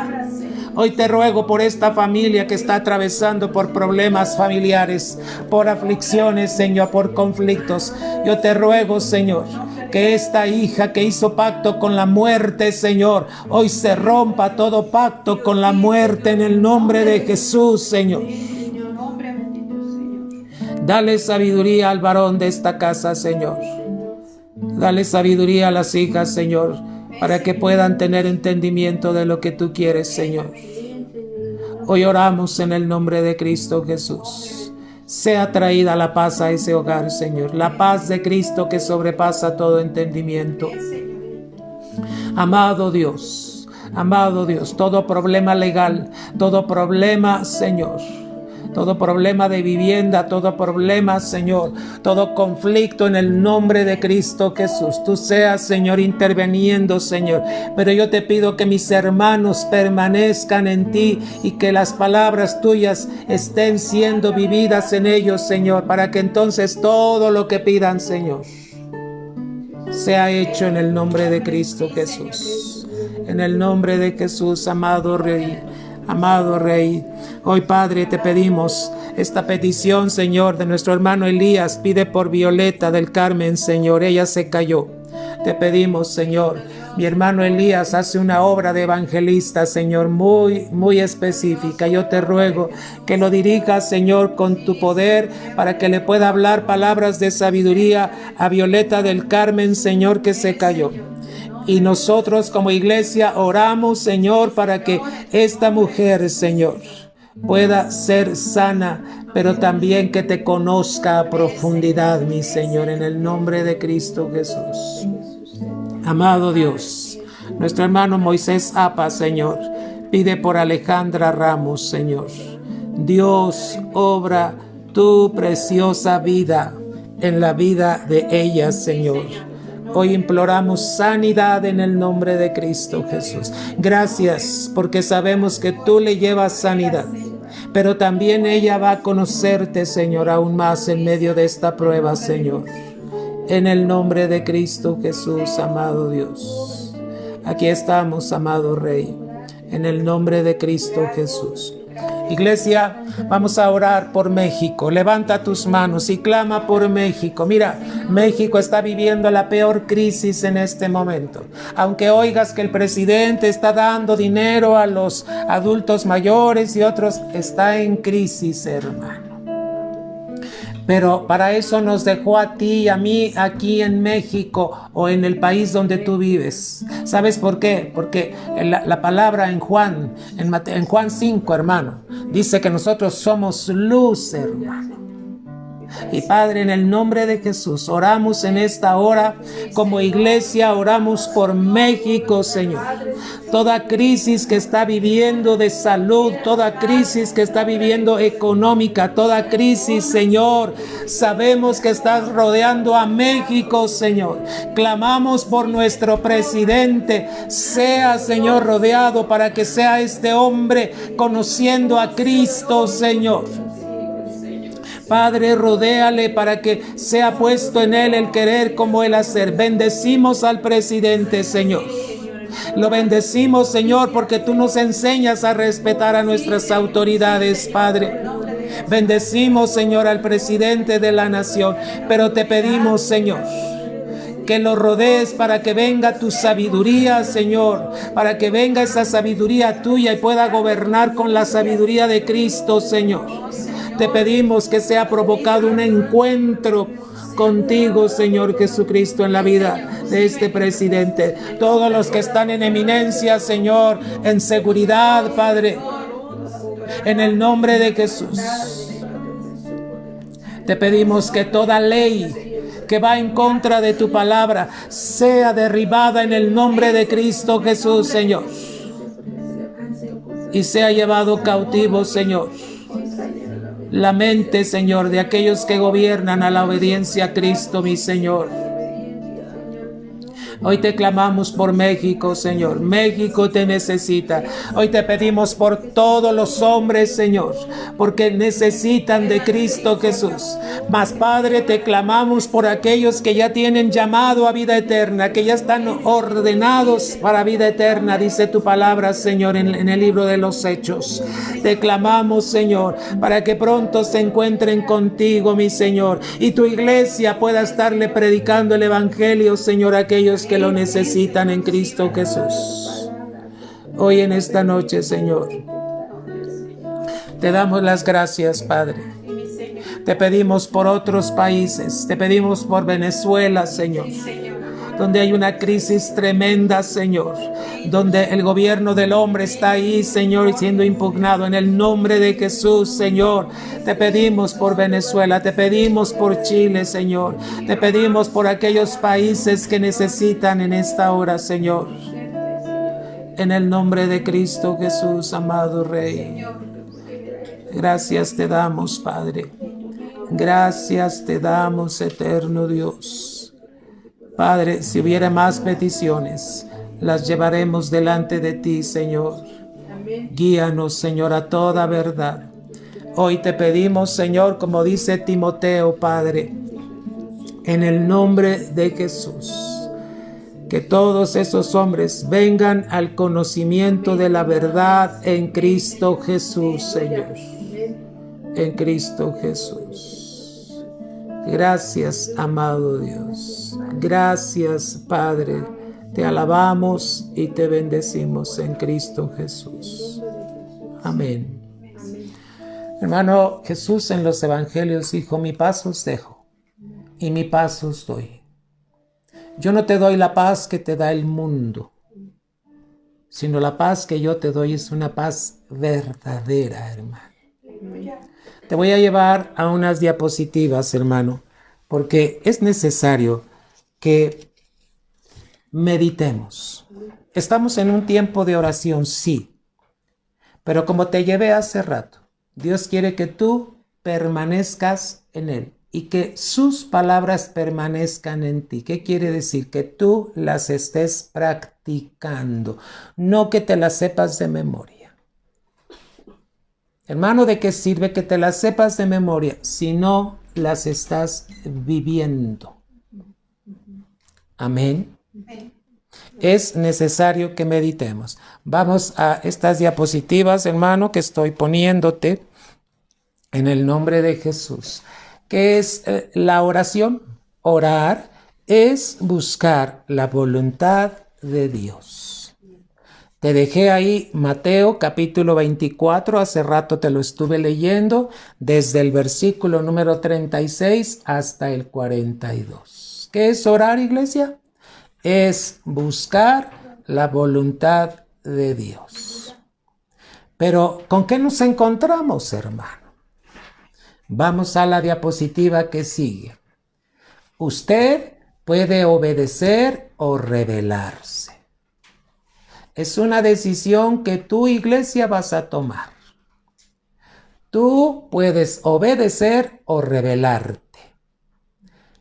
Hoy te ruego por esta familia que está atravesando por problemas familiares, por aflicciones, Señor, por conflictos. Yo te ruego, Señor, que esta hija que hizo pacto con la muerte, Señor, hoy se rompa todo pacto con la muerte en el nombre de Jesús, Señor. Dale sabiduría al varón de esta casa, Señor. Dale sabiduría a las hijas, Señor, para que puedan tener entendimiento de lo que tú quieres, Señor. Hoy oramos en el nombre de Cristo Jesús. Sea traída la paz a ese hogar, Señor. La paz de Cristo que sobrepasa todo entendimiento. Amado Dios, todo problema legal, todo problema, Señor, todo problema de vivienda, todo problema, Señor, todo conflicto en el nombre de Cristo Jesús. Tú seas, Señor, interviniendo, Señor. Pero yo te pido que mis hermanos permanezcan en ti y que las palabras tuyas estén siendo vividas en ellos, Señor, para que entonces todo lo que pidan, Señor, sea hecho en el nombre de Cristo Jesús. En el nombre de Jesús, amado Rey. Amado Rey, hoy Padre te pedimos esta petición, Señor, de nuestro hermano Elías. Pide por Violeta del Carmen, Señor, ella se cayó. Te pedimos, Señor, mi hermano Elías hace una obra de evangelista, Señor, muy específica. Yo te ruego que lo dirijas, Señor, con tu poder para que le pueda hablar palabras de sabiduría a Violeta del Carmen, Señor, que se cayó. Y nosotros como iglesia oramos, Señor, para que esta mujer, Señor, pueda ser sana, pero también que te conozca a profundidad, mi Señor, en el nombre de Cristo Jesús. Amado Dios, nuestro hermano Moisés Apa, Señor, pide por Alejandra Ramos, Señor. Dios, obra tu preciosa vida en la vida de ella, Señor. Hoy imploramos sanidad en el nombre de Cristo Jesús. Gracias porque sabemos que tú le llevas sanidad, pero también ella va a conocerte, Señor, aún más en medio de esta prueba, Señor. En el nombre de Cristo Jesús, amado Dios. Aquí estamos, amado Rey, en el nombre de Cristo Jesús. Iglesia, vamos a orar por México. Levanta tus manos y clama por México. Mira, México está viviendo la peor crisis en este momento. Aunque oigas que el presidente está dando dinero a los adultos mayores y otros, está en crisis, hermano. Pero para eso nos dejó a ti y a mí aquí en México o en el país donde tú vives. ¿Sabes por qué? Porque la palabra en Juan 5, hermano, dice que nosotros somos luz, hermano. Y Padre, en el nombre de Jesús, oramos en esta hora como iglesia, oramos por México, Señor. Toda crisis que está viviendo de salud, toda crisis que está viviendo económica, toda crisis, Señor, sabemos que estás rodeando a México, Señor. Clamamos por nuestro presidente, sea, Señor, rodeado para que sea este hombre conociendo a Cristo, Señor. Padre, rodéale para que sea puesto en él el querer como el hacer. Bendecimos al presidente, Señor. Lo bendecimos, Señor, porque tú nos enseñas a respetar a nuestras autoridades, Padre. Bendecimos, Señor, al presidente de la nación, pero te pedimos, Señor, que lo rodees para que venga tu sabiduría, Señor, para que venga esa sabiduría tuya y pueda gobernar con la sabiduría de Cristo, Señor. Te pedimos que sea provocado un encuentro contigo, Señor Jesucristo, en la vida de este presidente. Todos los que están en eminencia, Señor, en seguridad, Padre, en el nombre de Jesús. Te pedimos que toda ley que va en contra de tu palabra sea derribada en el nombre de Cristo Jesús, Señor, y sea llevado cautivo, Señor, la mente, Señor, de aquellos que gobiernan a la obediencia a Cristo, mi Señor. Hoy te clamamos por México, Señor. México te necesita. Hoy te pedimos por todos los hombres, Señor, porque necesitan de Cristo Jesús. Mas, Padre, te clamamos por aquellos que ya tienen llamado a vida eterna, que ya están ordenados para vida eterna, dice tu palabra, Señor, en el libro de los Hechos. Te clamamos, Señor, para que pronto se encuentren contigo, mi Señor, y tu iglesia pueda estarle predicando el evangelio, Señor, a aquellos que lo necesitan en Cristo Jesús. Hoy en esta noche, Señor, te damos las gracias, Padre. Te pedimos por otros países, te pedimos por Venezuela, Señor, donde hay una crisis tremenda, Señor, donde el gobierno del hombre está ahí, Señor, siendo impugnado. En el nombre de Jesús, Señor, te pedimos por Venezuela, te pedimos por Chile, Señor, te pedimos por aquellos países que necesitan en esta hora, Señor. en el nombre de Cristo Jesús, amado Rey. Gracias te damos, Padre. Gracias te damos, eterno Dios. Padre, si hubiera más peticiones, las llevaremos delante de ti, Señor. Guíanos, Señor, a toda verdad. Hoy te pedimos, Señor, como dice Timoteo, Padre, en el nombre de Jesús, que todos esos hombres vengan al conocimiento de la verdad en Cristo Jesús, Señor. En Cristo Jesús. Gracias, amado Dios. Gracias, Padre. Te alabamos y te bendecimos en Cristo Jesús. Amén. Hermano, Jesús en los evangelios dijo: mi paz os dejo y mi paz os doy. Yo no te doy la paz que te da el mundo, sino la paz que yo te doy es una paz verdadera, hermano. Te voy a llevar a unas diapositivas, hermano, porque es necesario que meditemos. Estamos en un tiempo de oración, sí, pero como te llevé hace rato, Dios quiere que tú permanezcas en Él y que sus palabras permanezcan en ti. ¿Qué quiere decir? Que tú las estés practicando, no que te las sepas de memoria. Hermano, ¿de qué sirve que te las sepas de memoria si no las estás viviendo? Amén. Es necesario que meditemos. Vamos a estas diapositivas, hermano, que estoy poniéndote en el nombre de Jesús. ¿Qué es la oración? Orar es buscar la voluntad de Dios. Te dejé ahí Mateo capítulo 24, hace rato te lo estuve leyendo, desde el versículo número 36 hasta el 42. ¿Qué es orar, iglesia? Es buscar la voluntad de Dios. Pero, ¿con qué nos encontramos, hermano? Vamos a la diapositiva que sigue. Usted puede obedecer o rebelarse. Es una decisión que tu iglesia vas a tomar. Tú puedes obedecer o rebelarte.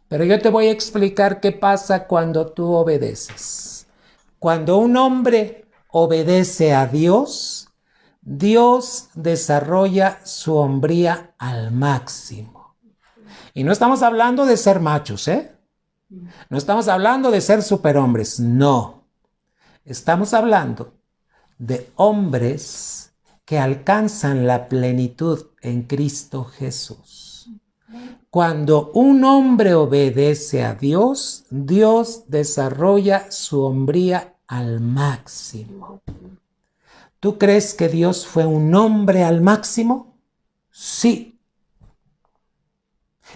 Pero yo te voy a explicar qué pasa cuando tú obedeces. Cuando un hombre obedece a Dios, Dios desarrolla su hombría al máximo. Y no estamos hablando de ser machos, ¿eh? No estamos hablando de ser superhombres, no. Estamos hablando de hombres que alcanzan la plenitud en Cristo Jesús. Cuando un hombre obedece a Dios, Dios desarrolla su hombría al máximo. ¿Tú crees que Dios fue un hombre al máximo? Sí.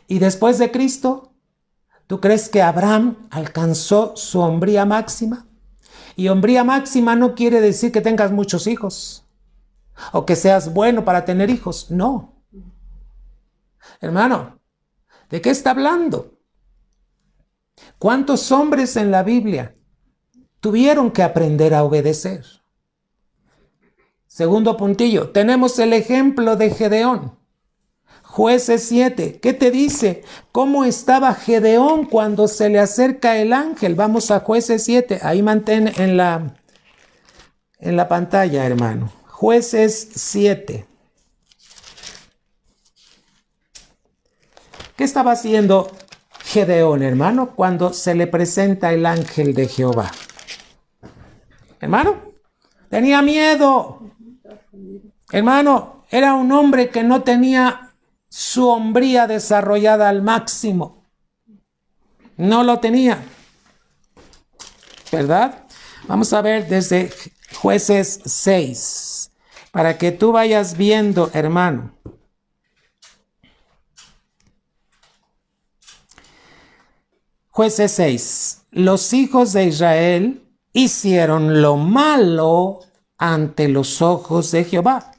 ¿Y después de Cristo? ¿Tú crees que Abraham alcanzó su hombría máxima? Y hombría máxima no quiere decir que tengas muchos hijos o que seas bueno para tener hijos. No. Hermano, ¿de qué está hablando? ¿Cuántos hombres en la Biblia tuvieron que aprender a obedecer? Segundo puntillo, tenemos el ejemplo de Gedeón. Jueces 7, ¿qué te dice? ¿Cómo estaba Gedeón cuando se le acerca el ángel? Vamos a Jueces 7, ahí mantén en la pantalla, hermano. Jueces 7. ¿Qué estaba haciendo Gedeón, hermano, cuando se le presenta el ángel de Jehová? Hermano, tenía miedo. Hermano, era un hombre que no tenía su hombría desarrollada al máximo. No lo tenía. ¿Verdad? Vamos a ver desde Jueces 6, para que tú vayas viendo, hermano. Jueces 6. Los hijos de Israel hicieron lo malo ante los ojos de Jehová.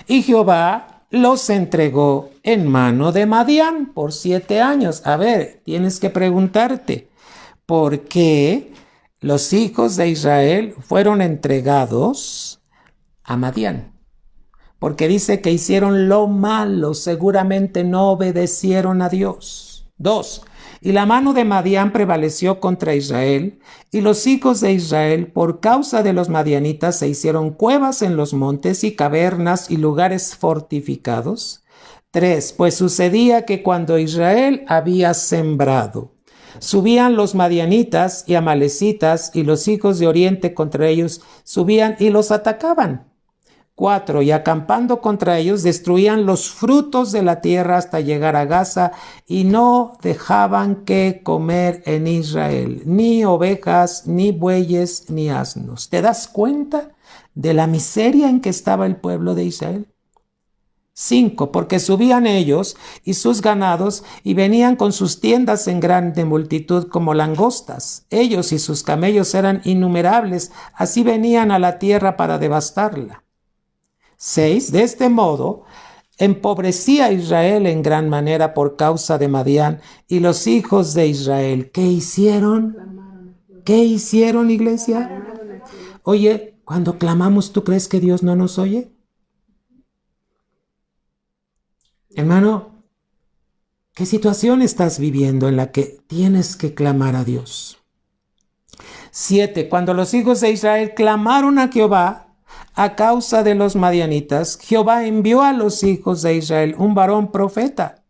Y Jehová los entregó en mano de Madián por 7 años. A ver, tienes que preguntarte, ¿por qué los hijos de Israel fueron entregados a Madián, porque dice que hicieron lo malo, seguramente no obedecieron a Dios. 2. Y la mano de Madián prevaleció contra Israel, y los hijos de Israel, por causa de los madianitas, se hicieron cuevas en los montes y cavernas y lugares fortificados. 3. Pues sucedía que cuando Israel había sembrado, subían los madianitas y amalecitas, y los hijos de Oriente contra ellos subían y los atacaban. 4. Y acampando contra ellos, destruían los frutos de la tierra hasta llegar a Gaza, y no dejaban que comer en Israel, ni ovejas, ni bueyes, ni asnos. ¿Te das cuenta de la miseria en que estaba el pueblo de Israel? 5. Porque subían ellos y sus ganados y venían con sus tiendas en grande multitud como langostas. Ellos y sus camellos eran innumerables, así venían a la tierra para devastarla. 6. De este modo empobrecía Israel en gran manera por causa de Madián, y los hijos de Israel, ¿qué hicieron? ¿Qué hicieron, iglesia? Oye, cuando clamamos, ¿tú crees que Dios no nos oye? Hermano, ¿qué situación estás viviendo en la que tienes que clamar a Dios? 7. Cuando los hijos de Israel clamaron a Jehová a causa de los madianitas, Jehová envió a los hijos de Israel un varón profeta,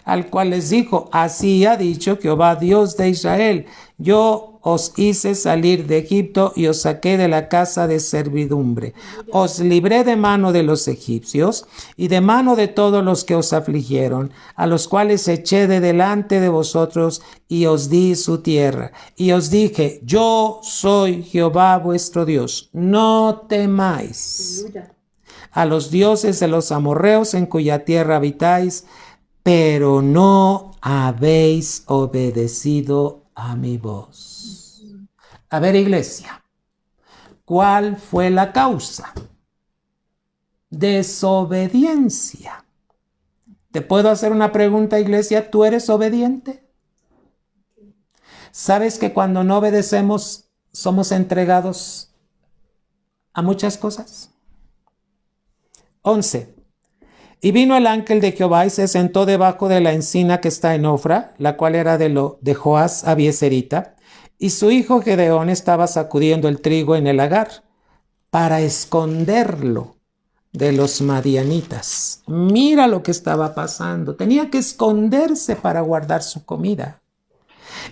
al cual les dijo: así ha dicho Jehová, Dios de Israel, yo os hice salir de Egipto y os saqué de la casa de servidumbre. Os libré de mano de los egipcios y de mano de todos los que os afligieron, a los cuales eché de delante de vosotros y os di su tierra. Y os dije: yo soy Jehová vuestro Dios, no temáis a los dioses de los amorreos en cuya tierra habitáis, pero no habéis obedecido a mi voz. A ver, iglesia, ¿cuál fue la causa? Desobediencia. ¿Te puedo hacer una pregunta, iglesia? ¿Tú eres obediente? ¿Sabes que cuando no obedecemos somos entregados a muchas cosas? 11. Y vino el ángel de Jehová y se sentó debajo de la encina que está en Ofra, la cual era de Joás Abieserita, y su hijo Gedeón estaba sacudiendo el trigo en el lagar para esconderlo de los madianitas. Mira lo que estaba pasando. Tenía que esconderse para guardar su comida.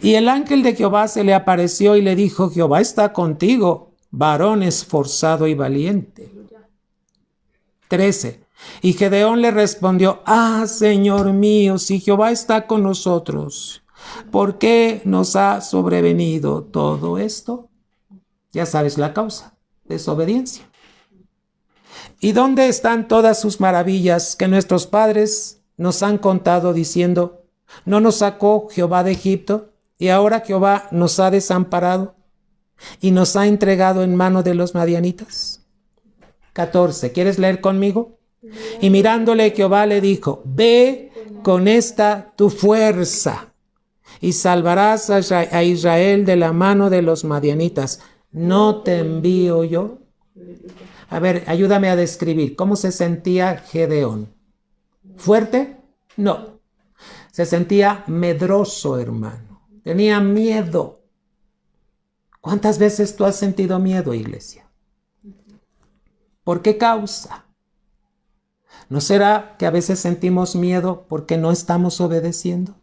Y el ángel de Jehová se le apareció y le dijo: Jehová está contigo, varón esforzado y valiente. 13. Y Gedeón le respondió: Señor mío, si Jehová está con nosotros, ¿por qué nos ha sobrevenido todo esto? Ya sabes la causa: desobediencia. ¿Y dónde están todas sus maravillas que nuestros padres nos han contado diciendo: ¿no nos sacó Jehová de Egipto? Y ahora Jehová nos ha desamparado y nos ha entregado en mano de los madianitas. 14. ¿Quieres leer conmigo? Y mirándole Jehová le dijo: ve con esta tu fuerza y salvarás a Israel de la mano de los madianitas. ¿No te envío yo? A ver, ayúdame a describir. ¿Cómo se sentía Gedeón? ¿Fuerte? No. Se sentía medroso, hermano. Tenía miedo. ¿Cuántas veces tú has sentido miedo, iglesia? ¿Por qué causa? ¿No será que a veces sentimos miedo porque no estamos obedeciendo?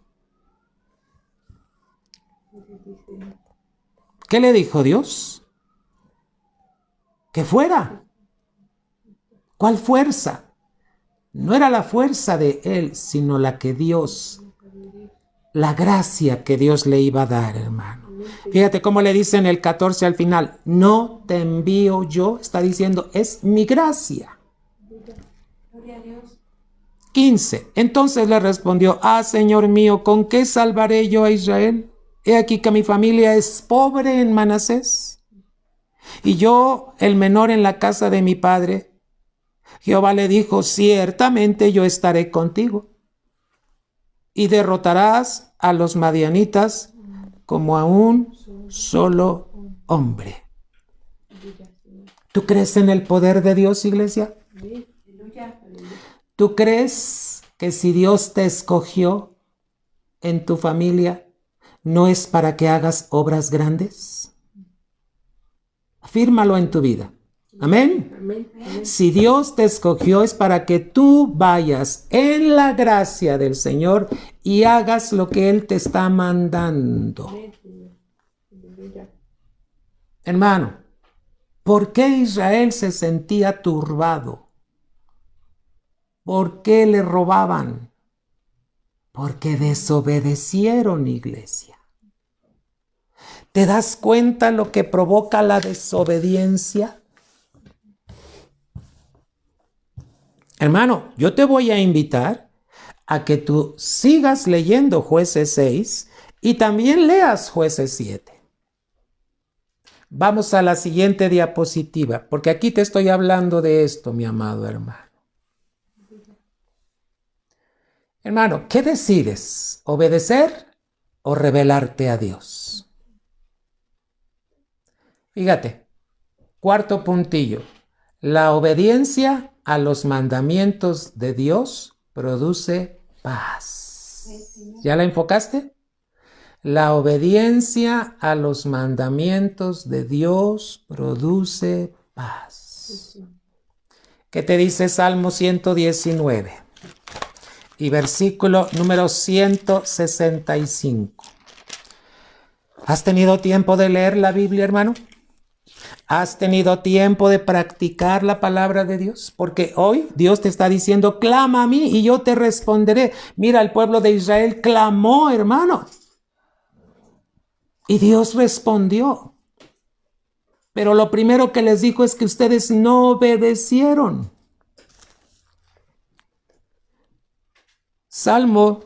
¿Qué le dijo Dios? Que fuera. ¿Cuál fuerza? No era la fuerza de él, sino la que Dios, la gracia que Dios le iba a dar, hermano. Fíjate cómo le dice en el 14 al final: no te envío yo. Está diciendo: es mi gracia. 15. Entonces le respondió: Señor mío, ¿con qué salvaré yo a Israel? He aquí que mi familia es pobre en Manasés, y yo el menor en la casa de mi padre. Jehová le dijo: ciertamente yo estaré contigo, y derrotarás a los madianitas como a un solo hombre. ¿Tú crees en el poder de Dios, iglesia? ¿Tú crees que si Dios te escogió en tu familia, no es para que hagas obras grandes? Afírmalo en tu vida. Amén. Amén. Amén. Si Dios te escogió es para que tú vayas en la gracia del Señor y hagas lo que Él te está mandando. Hermano, ¿por qué Israel se sentía turbado? ¿Por qué le robaban? Porque desobedecieron, iglesia. ¿Te das cuenta lo que provoca la desobediencia? Hermano, yo te voy a invitar a que tú sigas leyendo Jueces 6 y también leas Jueces 7. Vamos a la siguiente diapositiva, porque aquí te estoy hablando de esto, mi amado hermano. Hermano, ¿qué decides? ¿Obedecer o rebelarte a Dios? Fíjate, cuarto puntillo. La obediencia a los mandamientos de Dios produce paz. ¿Ya la enfocaste? La obediencia a los mandamientos de Dios produce paz. ¿Qué te dice Salmo 119? Y versículo número 165. ¿Has tenido tiempo de leer la Biblia, hermano? ¿Has tenido tiempo de practicar la palabra de Dios? Porque hoy Dios te está diciendo, clama a mí y yo te responderé. Mira, el pueblo de Israel clamó, hermano. Y Dios respondió. Pero lo primero que les dijo es que ustedes no obedecieron. Salmo,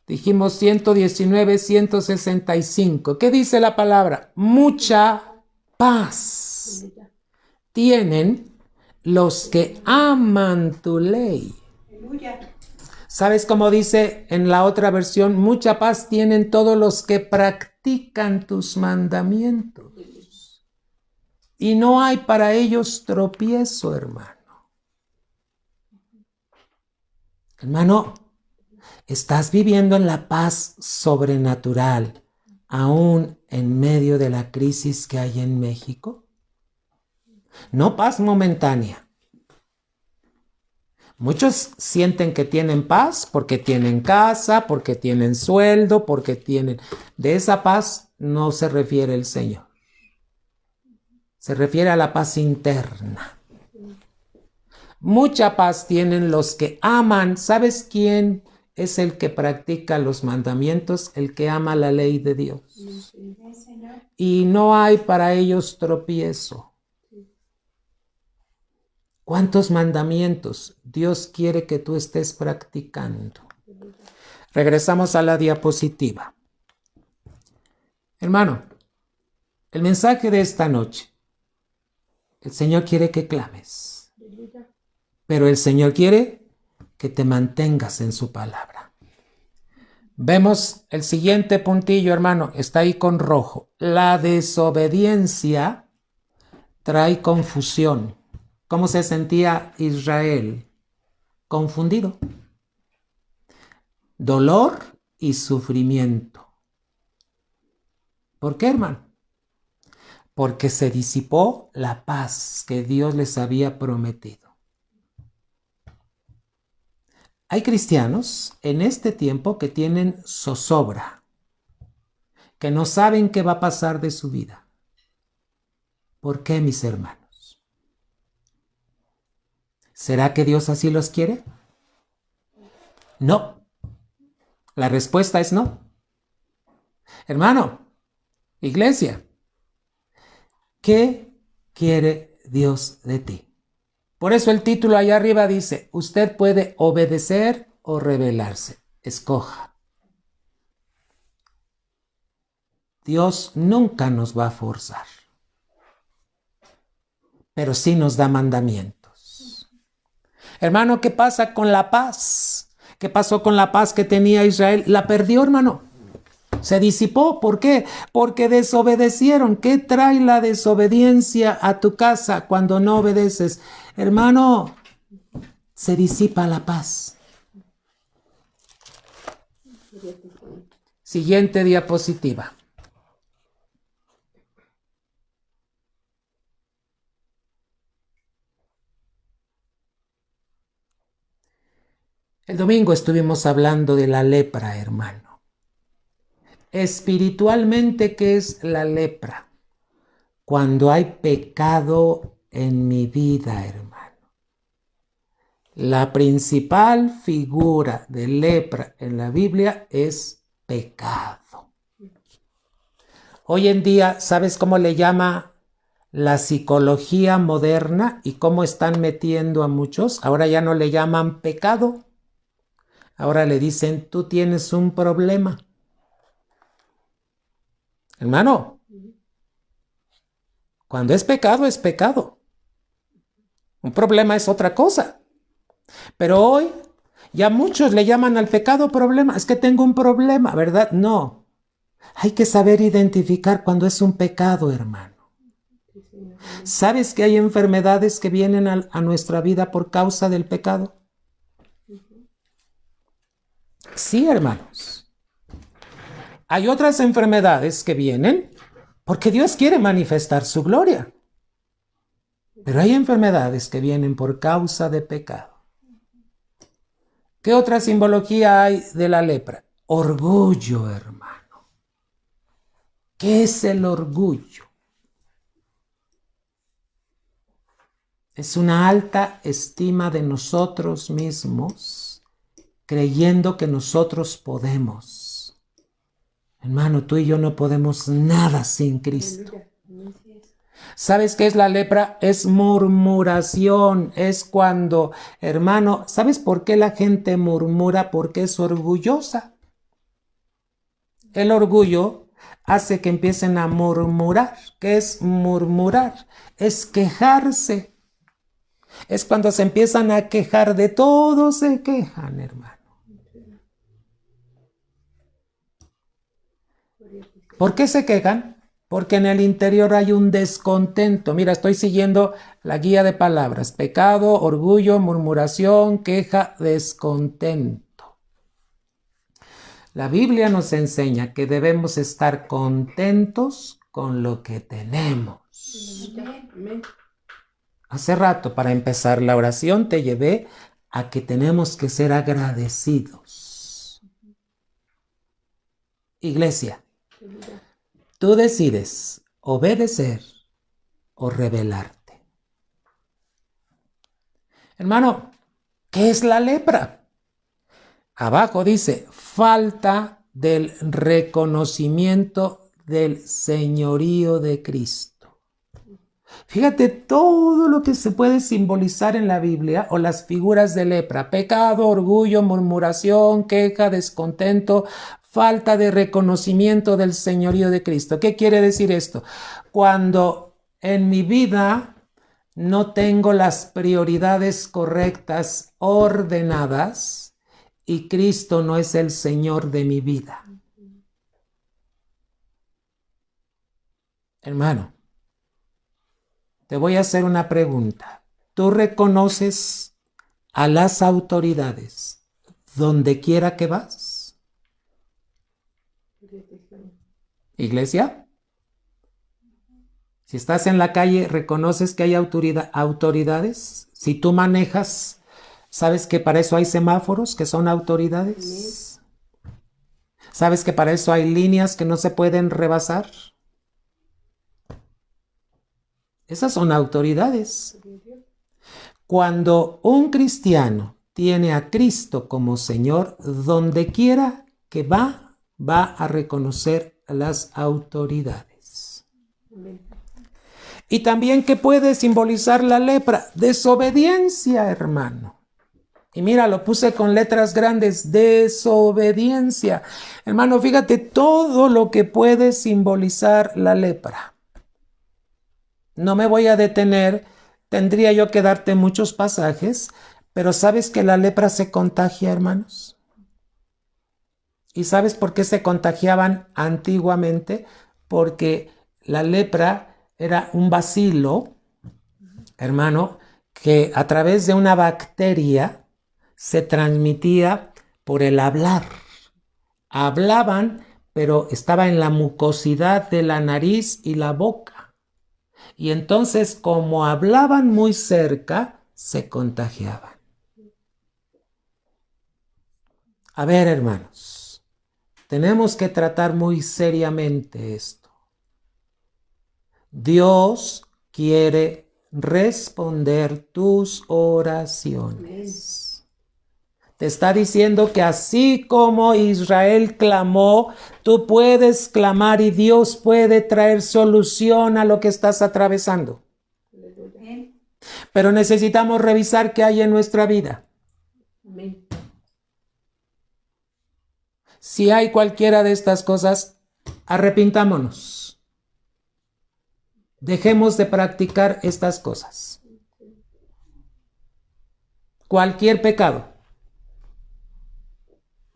dijimos 119, 165. ¿Qué dice la palabra? Mucha paz tienen los que aman tu ley. ¿Sabes cómo dice en la otra versión? Mucha paz tienen todos los que practican tus mandamientos. Y no hay para ellos tropiezo, hermano. Hermano, ¿estás viviendo en la paz sobrenatural aún en medio de la crisis que hay en México? No paz momentánea. Muchos sienten que tienen paz porque tienen casa, porque tienen sueldo, porque tienen... De esa paz no se refiere el Señor. Se refiere a la paz interna. Mucha paz tienen los que aman. ¿Sabes quién es el que practica los mandamientos? El que ama la ley de Dios. Y no hay para ellos tropiezo. ¿Cuántos mandamientos Dios quiere que tú estés practicando? Regresamos a la diapositiva. Hermano, el mensaje de esta noche. El Señor quiere que clames. Pero el Señor quiere que te mantengas en su palabra. Vemos el siguiente puntillo, hermano. Está ahí con rojo. La desobediencia trae confusión. ¿Cómo se sentía Israel? Confundido. Dolor y sufrimiento. ¿Por qué, hermano? Porque se disipó la paz que Dios les había prometido. Hay cristianos en este tiempo que tienen zozobra, que no saben qué va a pasar de su vida. ¿Por qué, mis hermanos? ¿Será que Dios así los quiere? No. La respuesta es no. Hermano, iglesia, ¿qué quiere Dios de ti? Por eso el título allá arriba dice, usted puede obedecer o rebelarse. Escoja. Dios nunca nos va a forzar, pero sí nos da mandamientos. Hermano, ¿qué pasa con la paz? ¿Qué pasó con la paz que tenía Israel? La perdió, hermano. Se disipó. ¿Por qué? Porque desobedecieron. ¿Qué trae la desobediencia a tu casa cuando no obedeces? Hermano, se disipa la paz. Siguiente diapositiva. El domingo estuvimos hablando de la lepra, hermano. Espiritualmente, ¿qué es la lepra? Cuando hay pecado en mi vida, hermano. La principal figura de lepra en la Biblia es pecado. Hoy en día, ¿sabes cómo le llama la psicología moderna y cómo están metiendo a muchos? Ahora ya no le llaman pecado. Ahora le dicen, tú tienes un problema. Hermano, cuando es pecado, es pecado. Un problema es otra cosa. Pero hoy ya muchos le llaman al pecado problema. Es que tengo un problema, ¿verdad? No. Hay que saber identificar cuando es un pecado, hermano. ¿Sabes que hay enfermedades que vienen a nuestra vida por causa del pecado? Sí, hermanos. Hay otras enfermedades que vienen porque Dios quiere manifestar su gloria. Pero hay enfermedades que vienen por causa de pecado. ¿Qué otra simbología hay de la lepra? Orgullo, hermano. ¿Qué es el orgullo? Es una alta estima de nosotros mismos, creyendo que nosotros podemos. Hermano, tú y yo no podemos nada sin Cristo. ¿Sabes qué es la lepra? Es murmuración. Es cuando, hermano, ¿sabes por qué la gente murmura? Porque es orgullosa. El orgullo hace que empiecen a murmurar. ¿Qué es murmurar? Es quejarse. Es cuando se empiezan a quejar de todo, se quejan, hermano. ¿Por qué se quejan? Porque en el interior hay un descontento. Mira, estoy siguiendo la guía de palabras. Pecado, orgullo, murmuración, queja, descontento. La Biblia nos enseña que debemos estar contentos con lo que tenemos. Hace rato, para empezar la oración, te llevé a que tenemos que ser agradecidos. Iglesia, tú decides obedecer o rebelarte. Hermano, ¿qué es la lepra? Abajo dice, falta del reconocimiento del señorío de Cristo. Fíjate todo lo que se puede simbolizar en la Biblia o las figuras de lepra. Pecado, orgullo, murmuración, queja, descontento, falta de reconocimiento del señorío de Cristo. ¿Qué quiere decir esto? Cuando en mi vida no tengo las prioridades correctas, ordenadas, y Cristo no es el Señor de mi vida. Hermano, te voy a hacer una pregunta. ¿Tú reconoces a las autoridades donde quiera que vas? ¿Iglesia? Si estás en la calle, ¿reconoces que hay autoridades? Si tú manejas, ¿sabes que para eso hay semáforos que son autoridades? ¿Sabes que para eso hay líneas que no se pueden rebasar? Esas son autoridades. Cuando un cristiano tiene a Cristo como Señor, donde quiera que va a reconocer a las autoridades. Y también, ¿qué puede simbolizar la lepra? Desobediencia, hermano. Y mira, lo puse con letras grandes, desobediencia. Hermano, fíjate todo lo que puede simbolizar la lepra. No me voy a detener, tendría yo que darte muchos pasajes, pero ¿sabes que la lepra se contagia, hermanos? ¿Y sabes por qué se contagiaban antiguamente? Porque la lepra era un bacilo, hermano, que a través de una bacteria se transmitía por el hablar. Hablaban, pero estaba en la mucosidad de la nariz y la boca. Y entonces, como hablaban muy cerca, se contagiaban. A ver, hermanos, tenemos que tratar muy seriamente esto. Dios quiere responder tus oraciones. Te está diciendo que así como Israel clamó, tú puedes clamar y Dios puede traer solución a lo que estás atravesando. Pero necesitamos revisar qué hay en nuestra vida. Si hay cualquiera de estas cosas, arrepintámonos. Dejemos de practicar estas cosas. Cualquier pecado.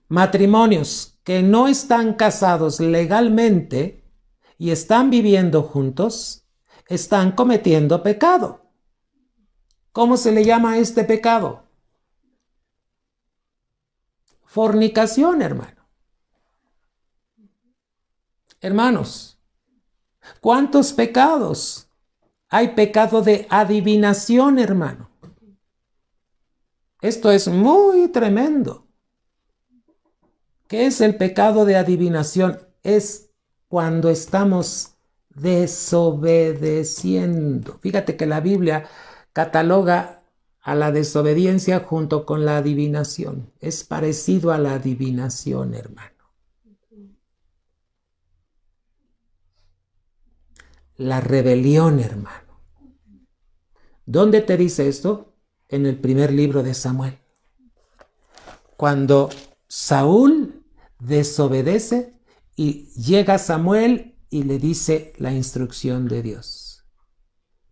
Matrimonios que no están casados legalmente y están viviendo juntos, están cometiendo pecado. ¿Cómo se le llama a este pecado? Fornicación, hermano. Hermanos, ¿cuántos pecados? Hay pecado de adivinación, hermano. Esto es muy tremendo. ¿Qué es el pecado de adivinación? Es cuando estamos desobedeciendo. Fíjate que la Biblia cataloga a la desobediencia junto con la adivinación. Es parecido a la adivinación, hermano. La rebelión, hermano. ¿Dónde te dice esto? En el primer libro de Samuel. Cuando Saúl desobedece y llega Samuel y le dice la instrucción de Dios.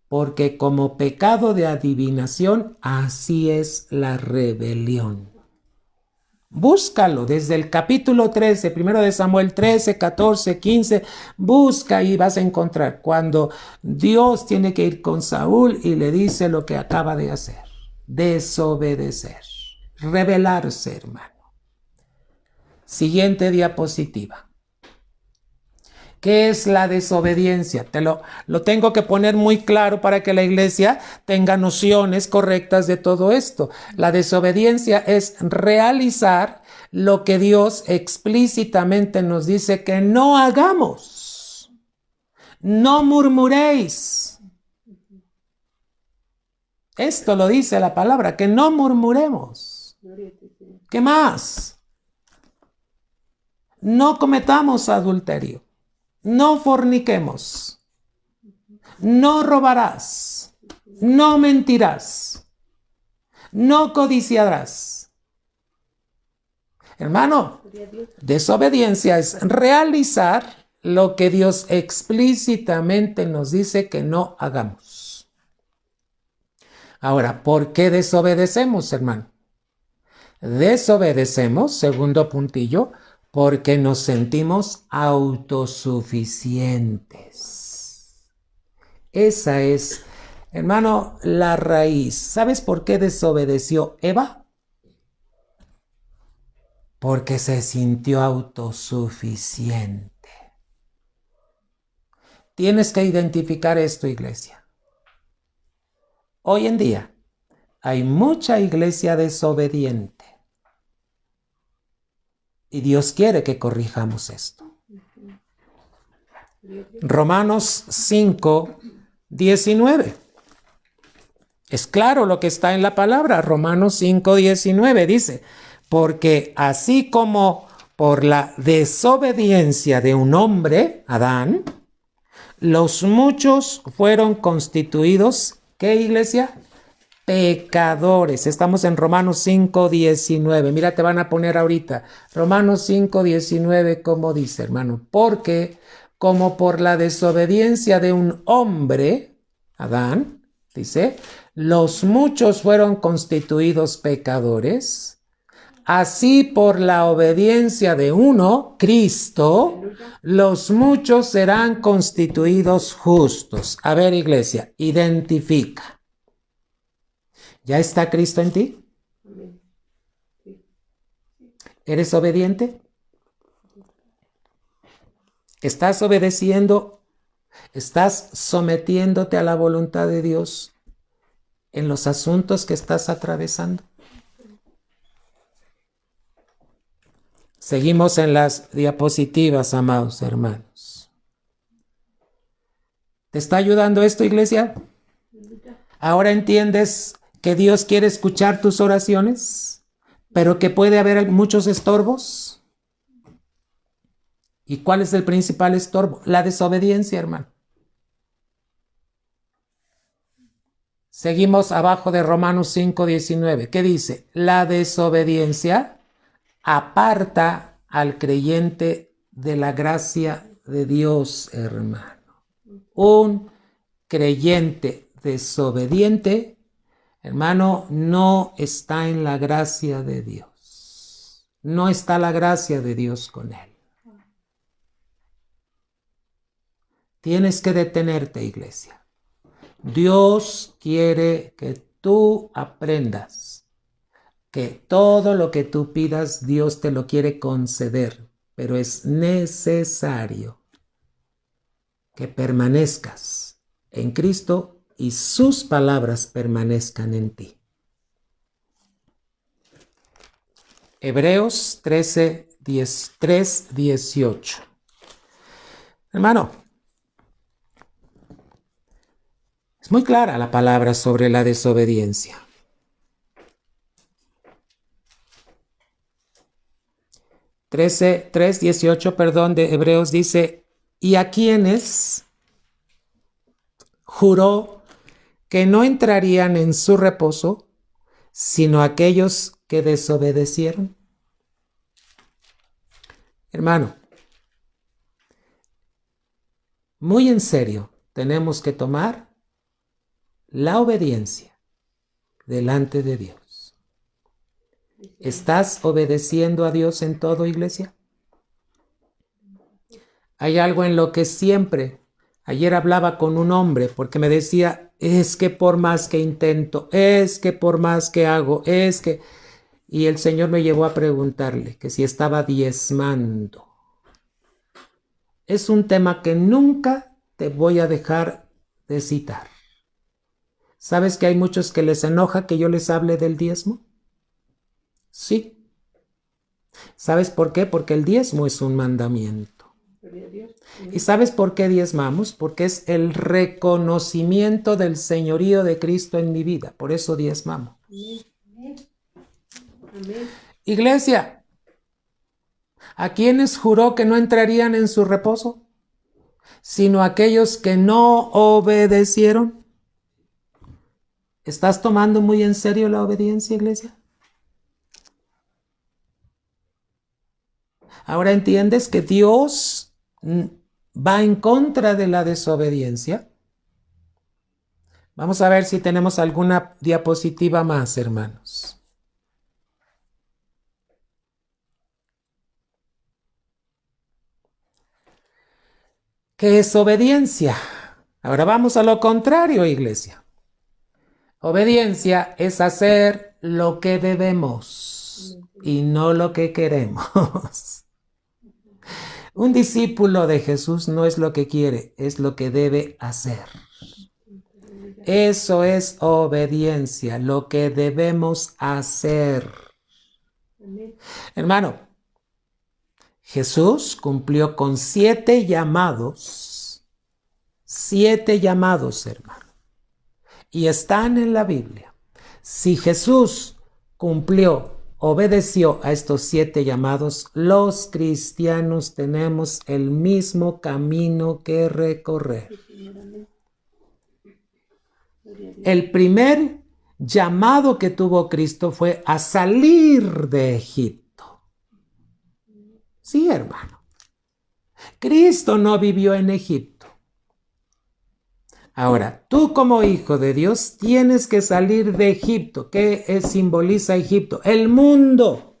Porque como pecado de adivinación, así es la rebelión. Búscalo desde el capítulo 13, primero de Samuel 13, 14, 15, busca y vas a encontrar cuando Dios tiene que ir con Saúl y le dice lo que acaba de hacer, desobedecer, rebelarse, hermano. Siguiente diapositiva. ¿Qué es la desobediencia? Lo tengo que poner muy claro para que la iglesia tenga nociones correctas de todo esto. La desobediencia es realizar lo que Dios explícitamente nos dice que no hagamos. No murmuréis. Esto lo dice la palabra, que no murmuremos. ¿Qué más? No cometamos adulterio. No forniquemos, no robarás, no mentirás, no codiciarás. Hermano, desobediencia es realizar lo que Dios explícitamente nos dice que no hagamos. Ahora, ¿por qué desobedecemos, hermano? Desobedecemos, segundo puntillo, porque nos sentimos autosuficientes. Esa es, hermano, la raíz. ¿Sabes por qué desobedeció Eva? Porque se sintió autosuficiente. Tienes que identificar esto, iglesia. Hoy en día hay mucha iglesia desobediente. Y Dios quiere que corrijamos esto. Romanos 5, 19. Es claro lo que está en la palabra. Romanos 5, 19 dice, porque así como por la desobediencia de un hombre, Adán, los muchos fueron constituidos, ¿qué, iglesia? Pecadores. Estamos en Romanos 5, 19. Mira, te van a poner ahorita. Romanos 5, 19, ¿cómo dice, hermano? Porque como por la desobediencia de un hombre, Adán, dice, los muchos fueron constituidos pecadores, Así por la obediencia de uno, Cristo, los muchos serán constituidos justos. A ver, iglesia, identifica. ¿Ya está Cristo en ti? ¿Eres obediente? ¿Estás obedeciendo? ¿Estás sometiéndote a la voluntad de Dios en los asuntos que estás atravesando? Seguimos en las diapositivas, amados hermanos. ¿Te está ayudando esto, iglesia? ¿Ahora entiendes que Dios quiere escuchar tus oraciones, pero que puede haber muchos estorbos? ¿Y cuál es el principal estorbo? La desobediencia, hermano. Seguimos abajo de Romanos 5:19. ¿Qué dice? La desobediencia aparta al creyente de la gracia de Dios, hermano. Un creyente desobediente, hermano, no está en la gracia de Dios. No está la gracia de Dios con él. Tienes que detenerte, iglesia. Dios quiere que tú aprendas que todo lo que tú pidas, Dios te lo quiere conceder, pero es necesario que permanezcas en Cristo y sus palabras permanezcan en ti. Hebreos 3:18. Hermano, es muy clara la palabra sobre la desobediencia. 3:18, de Hebreos dice, y a quienes juró que no entrarían en su reposo, sino aquellos que desobedecieron. Hermano, muy en serio tenemos que tomar la obediencia delante de Dios. ¿Estás obedeciendo a Dios en todo, iglesia? Hay algo en lo que siempre, ayer hablaba con un hombre porque me decía, es que por más que intento, es que por más que hago, es que... Y el Señor me llevó a preguntarle que si estaba diezmando. Es un tema que nunca te voy a dejar de citar. ¿Sabes que hay muchos que les enoja que yo les hable del diezmo? Sí. ¿Sabes por qué? Porque el diezmo es un mandamiento. ¿Y sabes por qué diezmamos? Porque es el reconocimiento del señorío de Cristo en mi vida. Por eso diezmamos. Iglesia, ¿a quiénes juró que no entrarían en su reposo? Sino aquellos que no obedecieron. ¿Estás tomando muy en serio la obediencia, iglesia? Ahora entiendes que Dios va en contra de la desobediencia. Vamos a ver si tenemos alguna diapositiva más, hermanos. ¿Qué es obediencia? Ahora vamos a lo contrario, iglesia. Obediencia es hacer lo que debemos y no lo que queremos. Un discípulo de Jesús no es lo que quiere, es lo que debe hacer. Eso es obediencia, lo que debemos hacer. Hermano, Jesús cumplió con 7 llamados. 7 llamados, hermano. Y están en la Biblia. Si Jesús cumplió, obedeció a estos 7 llamados, los cristianos tenemos el mismo camino que recorrer. El primer llamado que tuvo Cristo fue a salir de Egipto. Sí, hermano. Cristo no vivió en Egipto. Ahora, tú como hijo de Dios tienes que salir de Egipto. ¿Qué simboliza Egipto? El mundo.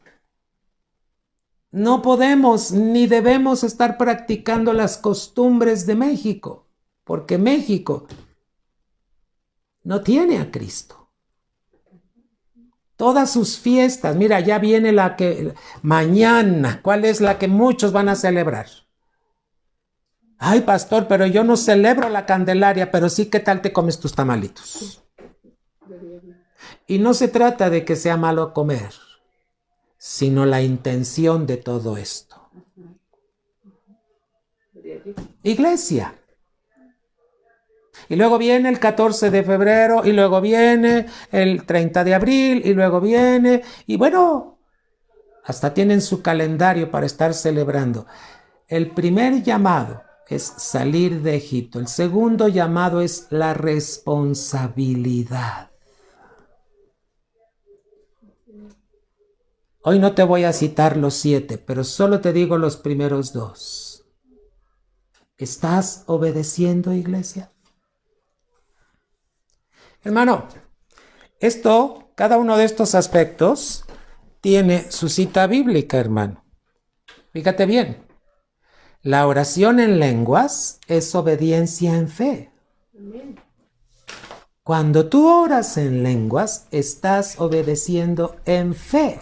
No podemos ni debemos estar practicando las costumbres de México, porque México no tiene a Cristo. Todas sus fiestas, mira, ya viene la que mañana, ¿cuál es la que muchos van a celebrar? Ay, pastor, pero yo no celebro la Candelaria, pero sí, ¿qué tal te comes tus tamalitos? Y no se trata de que sea malo comer, sino la intención de todo esto. Iglesia. Y luego viene el 14 de febrero, y luego viene el 30 de abril, y luego viene, y bueno, hasta tienen su calendario para estar celebrando. El primer llamado es salir de Egipto. El segundo llamado es la responsabilidad. Hoy no te voy a citar los 7, pero solo te digo los primeros 2. ¿Estás obedeciendo, iglesia? Hermano, cada uno de estos aspectos tiene su cita bíblica, hermano. Fíjate bien. La oración en lenguas es obediencia en fe. Cuando tú oras en lenguas, estás obedeciendo en fe.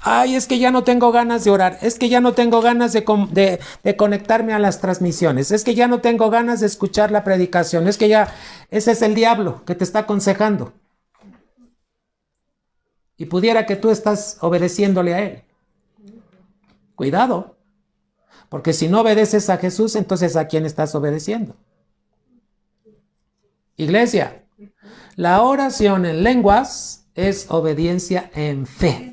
Ay, es que ya no tengo ganas de orar, es que ya no tengo ganas de conectarme a las transmisiones, es que ya no tengo ganas de escuchar la predicación, es que ya, ese es el diablo que te está aconsejando. Y pudiera que tú estás obedeciéndole a él. Cuidado, porque si no obedeces a Jesús, entonces ¿a quién estás obedeciendo? Iglesia, la oración en lenguas es obediencia en fe.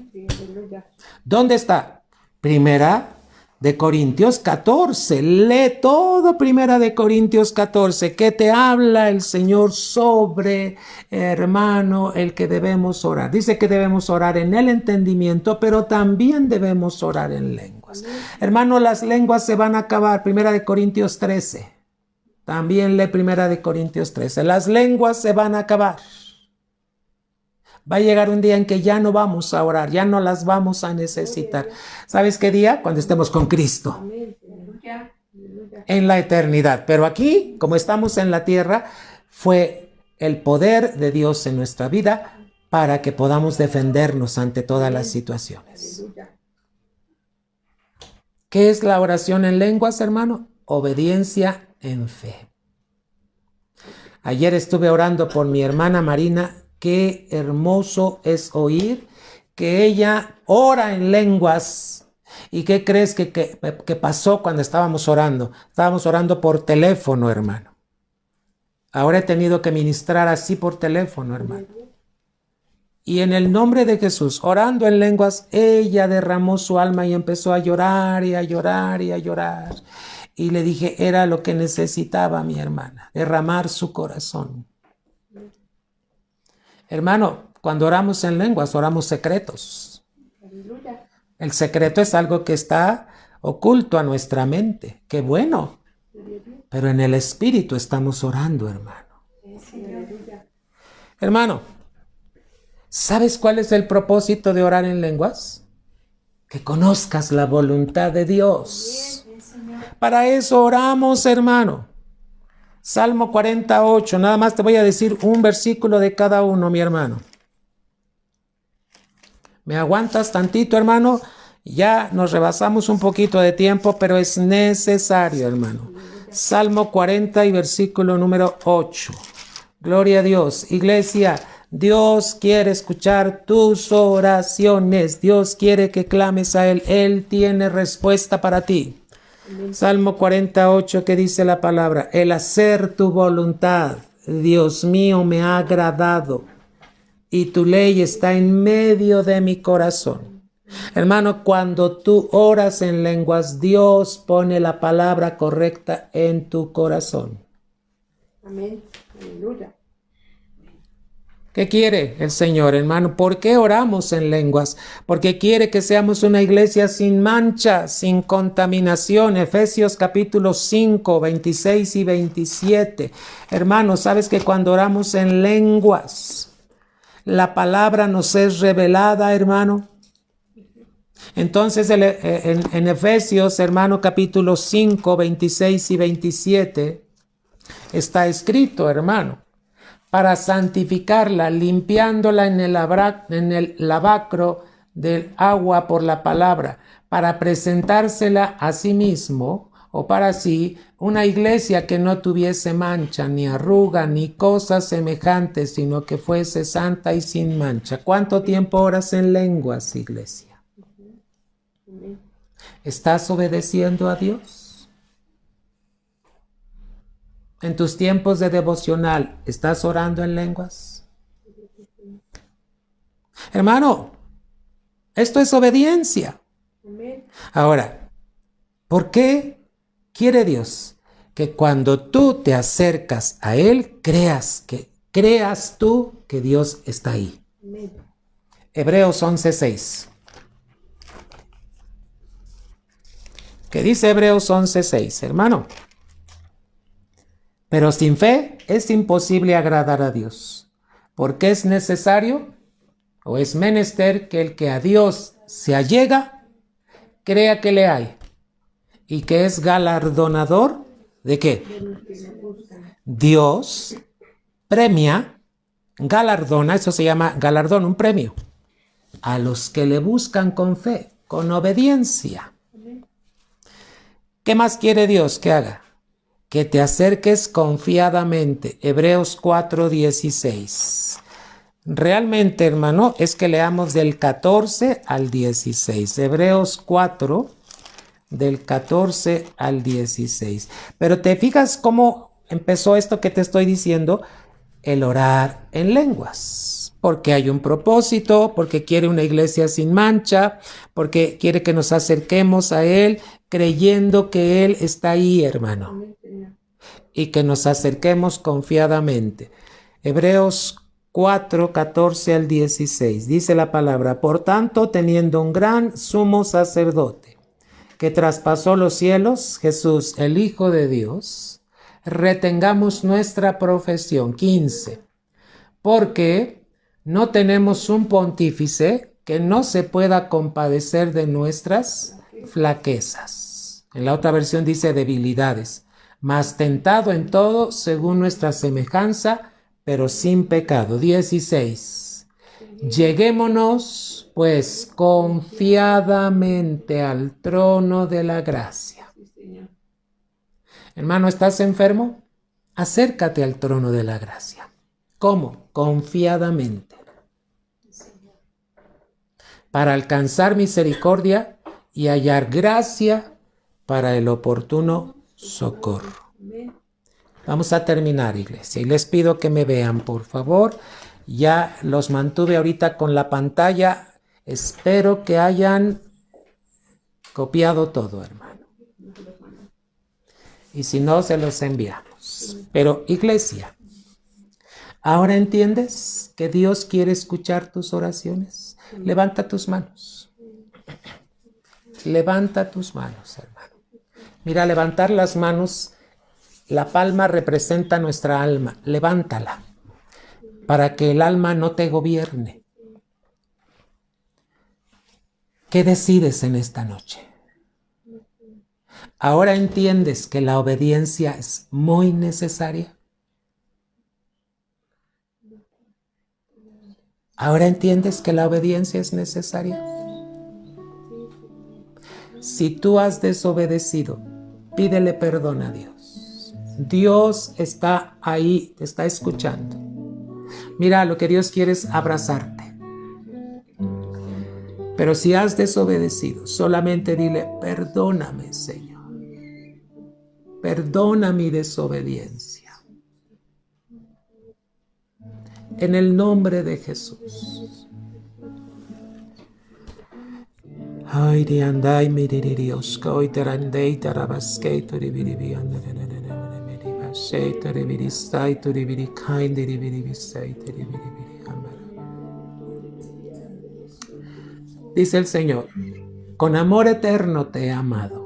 ¿Dónde está? Primera de Corintios 14. Lee todo Primera de Corintios 14, que te habla el Señor sobre, hermano, el que debemos orar. Dice que debemos orar en el entendimiento, pero también debemos orar en lenguas. Hermano, las lenguas se van a acabar. Primera de Corintios 13. También lee Primera de Corintios 13. Las lenguas se van a acabar. Va a llegar un día en que ya no vamos a orar, ya no las vamos a necesitar. ¿Sabes qué día? Cuando estemos con Cristo. En la eternidad. Pero aquí, como estamos en la tierra, fue el poder de Dios en nuestra vida para que podamos defendernos ante todas las situaciones. ¿Qué es la oración en lenguas, hermano? Obediencia en fe. Ayer estuve orando por mi hermana Marina. Qué hermoso es oír que ella ora en lenguas. ¿Y qué crees que pasó cuando estábamos orando? Estábamos orando por teléfono, hermano. Ahora he tenido que ministrar así por teléfono, hermano. Y en el nombre de Jesús, orando en lenguas, ella derramó su alma y empezó a llorar y a llorar y a llorar. Y le dije, era lo que necesitaba mi hermana, derramar su corazón. Hermano, cuando oramos en lenguas, oramos secretos. El secreto es algo que está oculto a nuestra mente. ¡Qué bueno! Pero en el Espíritu estamos orando, hermano. Hermano, ¿sabes cuál es el propósito de orar en lenguas? Que conozcas la voluntad de Dios. Para eso oramos, hermano. Salmo 48, nada más te voy a decir un versículo de cada uno, mi hermano. ¿Me aguantas tantito, hermano? Ya nos rebasamos un poquito de tiempo, pero es necesario, hermano. Salmo 40 y versículo número 8. Gloria a Dios. Iglesia, Dios quiere escuchar tus oraciones. Dios quiere que clames a Él. Él tiene respuesta para ti. Salmo 48, que dice la palabra: el hacer tu voluntad, Dios mío, me ha agradado, y tu ley está en medio de mi corazón. Hermano, cuando tú oras en lenguas, Dios pone la palabra correcta en tu corazón. Amén. Aleluya. ¿Qué quiere el Señor, hermano? ¿Por qué oramos en lenguas? Porque quiere que seamos una iglesia sin mancha, sin contaminación. Efesios capítulo 5, 26 y 27. Hermano, ¿sabes que cuando oramos en lenguas, la palabra nos es revelada, hermano? Entonces en Efesios, hermano, capítulo 5, 26 y 27, está escrito, hermano, para santificarla, limpiándola en el lavacro del agua por la palabra, para presentársela a sí mismo o para sí una iglesia que no tuviese mancha, ni arruga, ni cosas semejantes, sino que fuese santa y sin mancha. ¿Cuánto tiempo oras en lenguas, iglesia? ¿Estás obedeciendo a Dios? En tus tiempos de devocional, ¿estás orando en lenguas? Hermano, esto es obediencia. Ahora, ¿por qué quiere Dios que cuando tú te acercas a Él, creas tú que Dios está ahí? Hebreos 11:6. ¿Qué dice Hebreos 11:6, hermano? Pero sin fe es imposible agradar a Dios, porque es necesario o es menester que el que a Dios se allega, crea que le hay y que es galardonador ¿de qué? Dios premia, galardona, eso se llama galardón, un premio, a los que le buscan con fe, con obediencia. ¿Qué más quiere Dios que haga? Que te acerques confiadamente. Hebreos 4:16. Realmente, hermano, es que leamos del 14 al 16. Hebreos 4, del 14 al 16. Pero te fijas cómo empezó esto que te estoy diciendo, el orar en lenguas. Porque hay un propósito, porque quiere una iglesia sin mancha, porque quiere que nos acerquemos a Él creyendo que Él está ahí, hermano. Y que nos acerquemos confiadamente. Hebreos 4, 14 al 16. Dice la palabra: por tanto, teniendo un gran sumo sacerdote que traspasó los cielos, Jesús, el Hijo de Dios, retengamos nuestra profesión. 15. Porque no tenemos un pontífice que no se pueda compadecer de nuestras flaquezas. En la otra versión dice debilidades, mas tentado en todo según nuestra semejanza, pero sin pecado. 16. Lleguémonos, pues, confiadamente al trono de la gracia. Hermano, ¿estás enfermo? Acércate al trono de la gracia. ¿Cómo? Confiadamente. Para alcanzar misericordia y hallar gracia para el oportuno socorro. Vamos a terminar, iglesia, y les pido que me vean, por favor. Ya los mantuve ahorita con la pantalla. Espero que hayan copiado todo, hermano. Y si no, se los enviamos. Pero, iglesia, ¿ahora entiendes que Dios quiere escuchar tus oraciones? Levanta tus manos. Levanta tus manos, hermano. Mira, levantar las manos, la palma representa nuestra alma. Levántala para que el alma no te gobierne. ¿Qué decides en esta noche? ¿Ahora entiendes que la obediencia es muy necesaria? ¿Ahora entiendes que la obediencia es necesaria? Si tú has desobedecido, pídele perdón a Dios. Dios está ahí, te está escuchando. Mira, lo que Dios quiere es abrazarte. Pero si has desobedecido, solamente dile: perdóname, Señor. Perdona mi desobediencia. En el nombre de Jesús. Ay, de andai miririos, koi terandei tarabaskei turibiribi andare sei turibiristai turibirikai diribiribistai turibiribiri amara. Dice el Señor: con amor eterno te he amado.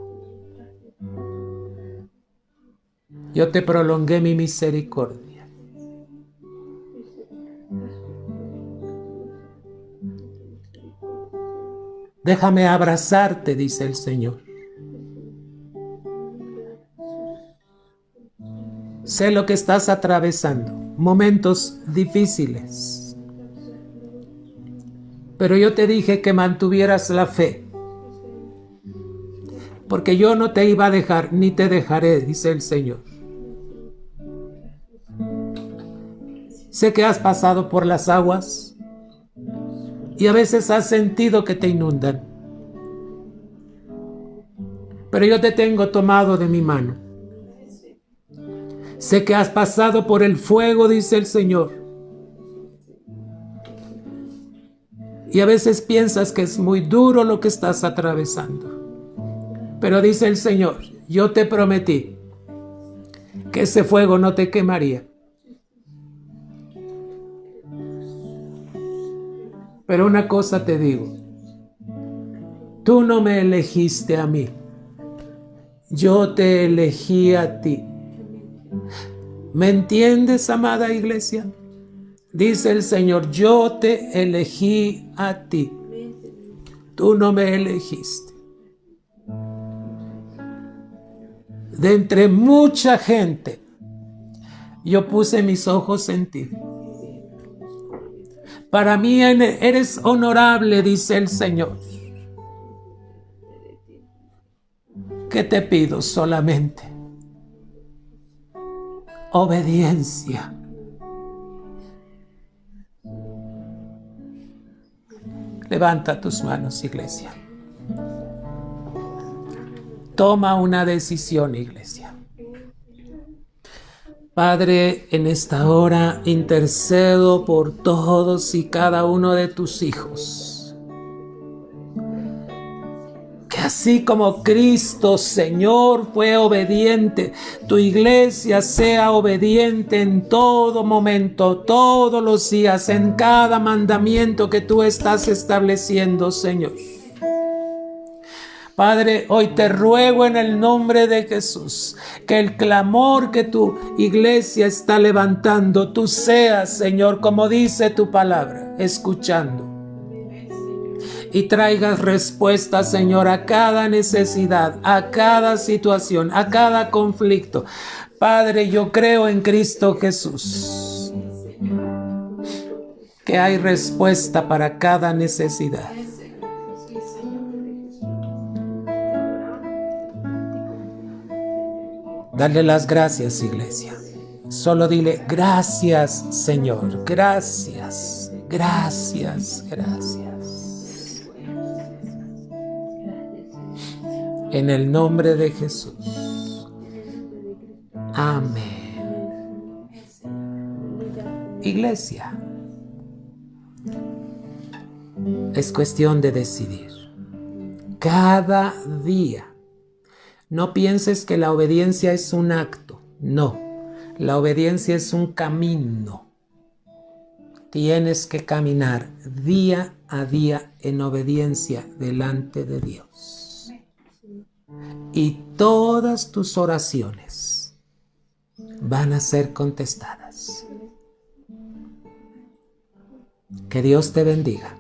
Yo te prolongué mi misericordia. Déjame abrazarte, dice el Señor. Sé lo que estás atravesando, momentos difíciles. Pero yo te dije que mantuvieras la fe, porque yo no te iba a dejar, ni te dejaré, dice el Señor. Sé que has pasado por las aguas y a veces has sentido que te inundan. Pero yo te tengo tomado de mi mano. Sé que has pasado por el fuego, dice el Señor. Y a veces piensas que es muy duro lo que estás atravesando. Pero dice el Señor, yo te prometí que ese fuego no te quemaría. Pero una cosa te digo, tú no me elegiste a mí, yo te elegí a ti. ¿Me entiendes, amada iglesia? Dice el Señor, yo te elegí a ti, tú no me elegiste. De entre mucha gente, yo puse mis ojos en ti. Para mí eres honorable, dice el Señor. ¿Qué te pido solamente? Obediencia. Levanta tus manos, iglesia. Toma una decisión, iglesia. Padre, en esta hora intercedo por todos y cada uno de tus hijos. Que así como Cristo, Señor, fue obediente, tu iglesia sea obediente en todo momento, todos los días, en cada mandamiento que tú estás estableciendo, Señor. Padre, hoy te ruego en el nombre de Jesús que el clamor que tu iglesia está levantando, tú seas, Señor, como dice tu palabra, escuchando. Y traigas respuesta, Señor, a cada necesidad, a cada situación, a cada conflicto. Padre, yo creo en Cristo Jesús, que hay respuesta para cada necesidad. Dale las gracias, iglesia. Solo dile, gracias, Señor. Gracias, gracias, gracias. En el nombre de Jesús. Amén. Iglesia, es cuestión de decidir. Cada día. No pienses que la obediencia es un acto. No, la obediencia es un camino. Tienes que caminar día a día en obediencia delante de Dios. Y todas tus oraciones van a ser contestadas. Que Dios te bendiga.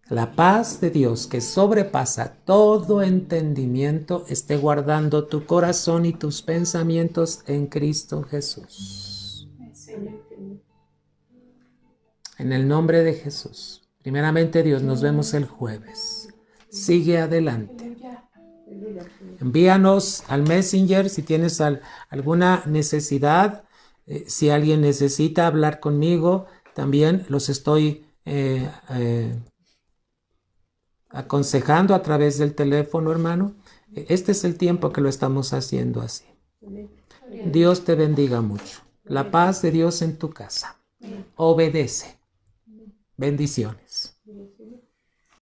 La paz de Dios que sobrepasa todo entendimiento esté guardando tu corazón y tus pensamientos en Cristo Jesús. En el nombre de Jesús. Primeramente Dios, nos vemos el jueves. Sigue adelante. Envíanos al Messenger si tienes alguna necesidad. Si alguien necesita hablar conmigo, también los estoy aconsejando a través del teléfono, hermano. Este es el tiempo que lo estamos haciendo así. Dios te bendiga mucho. La paz de Dios en tu casa. Obedece. Bendiciones.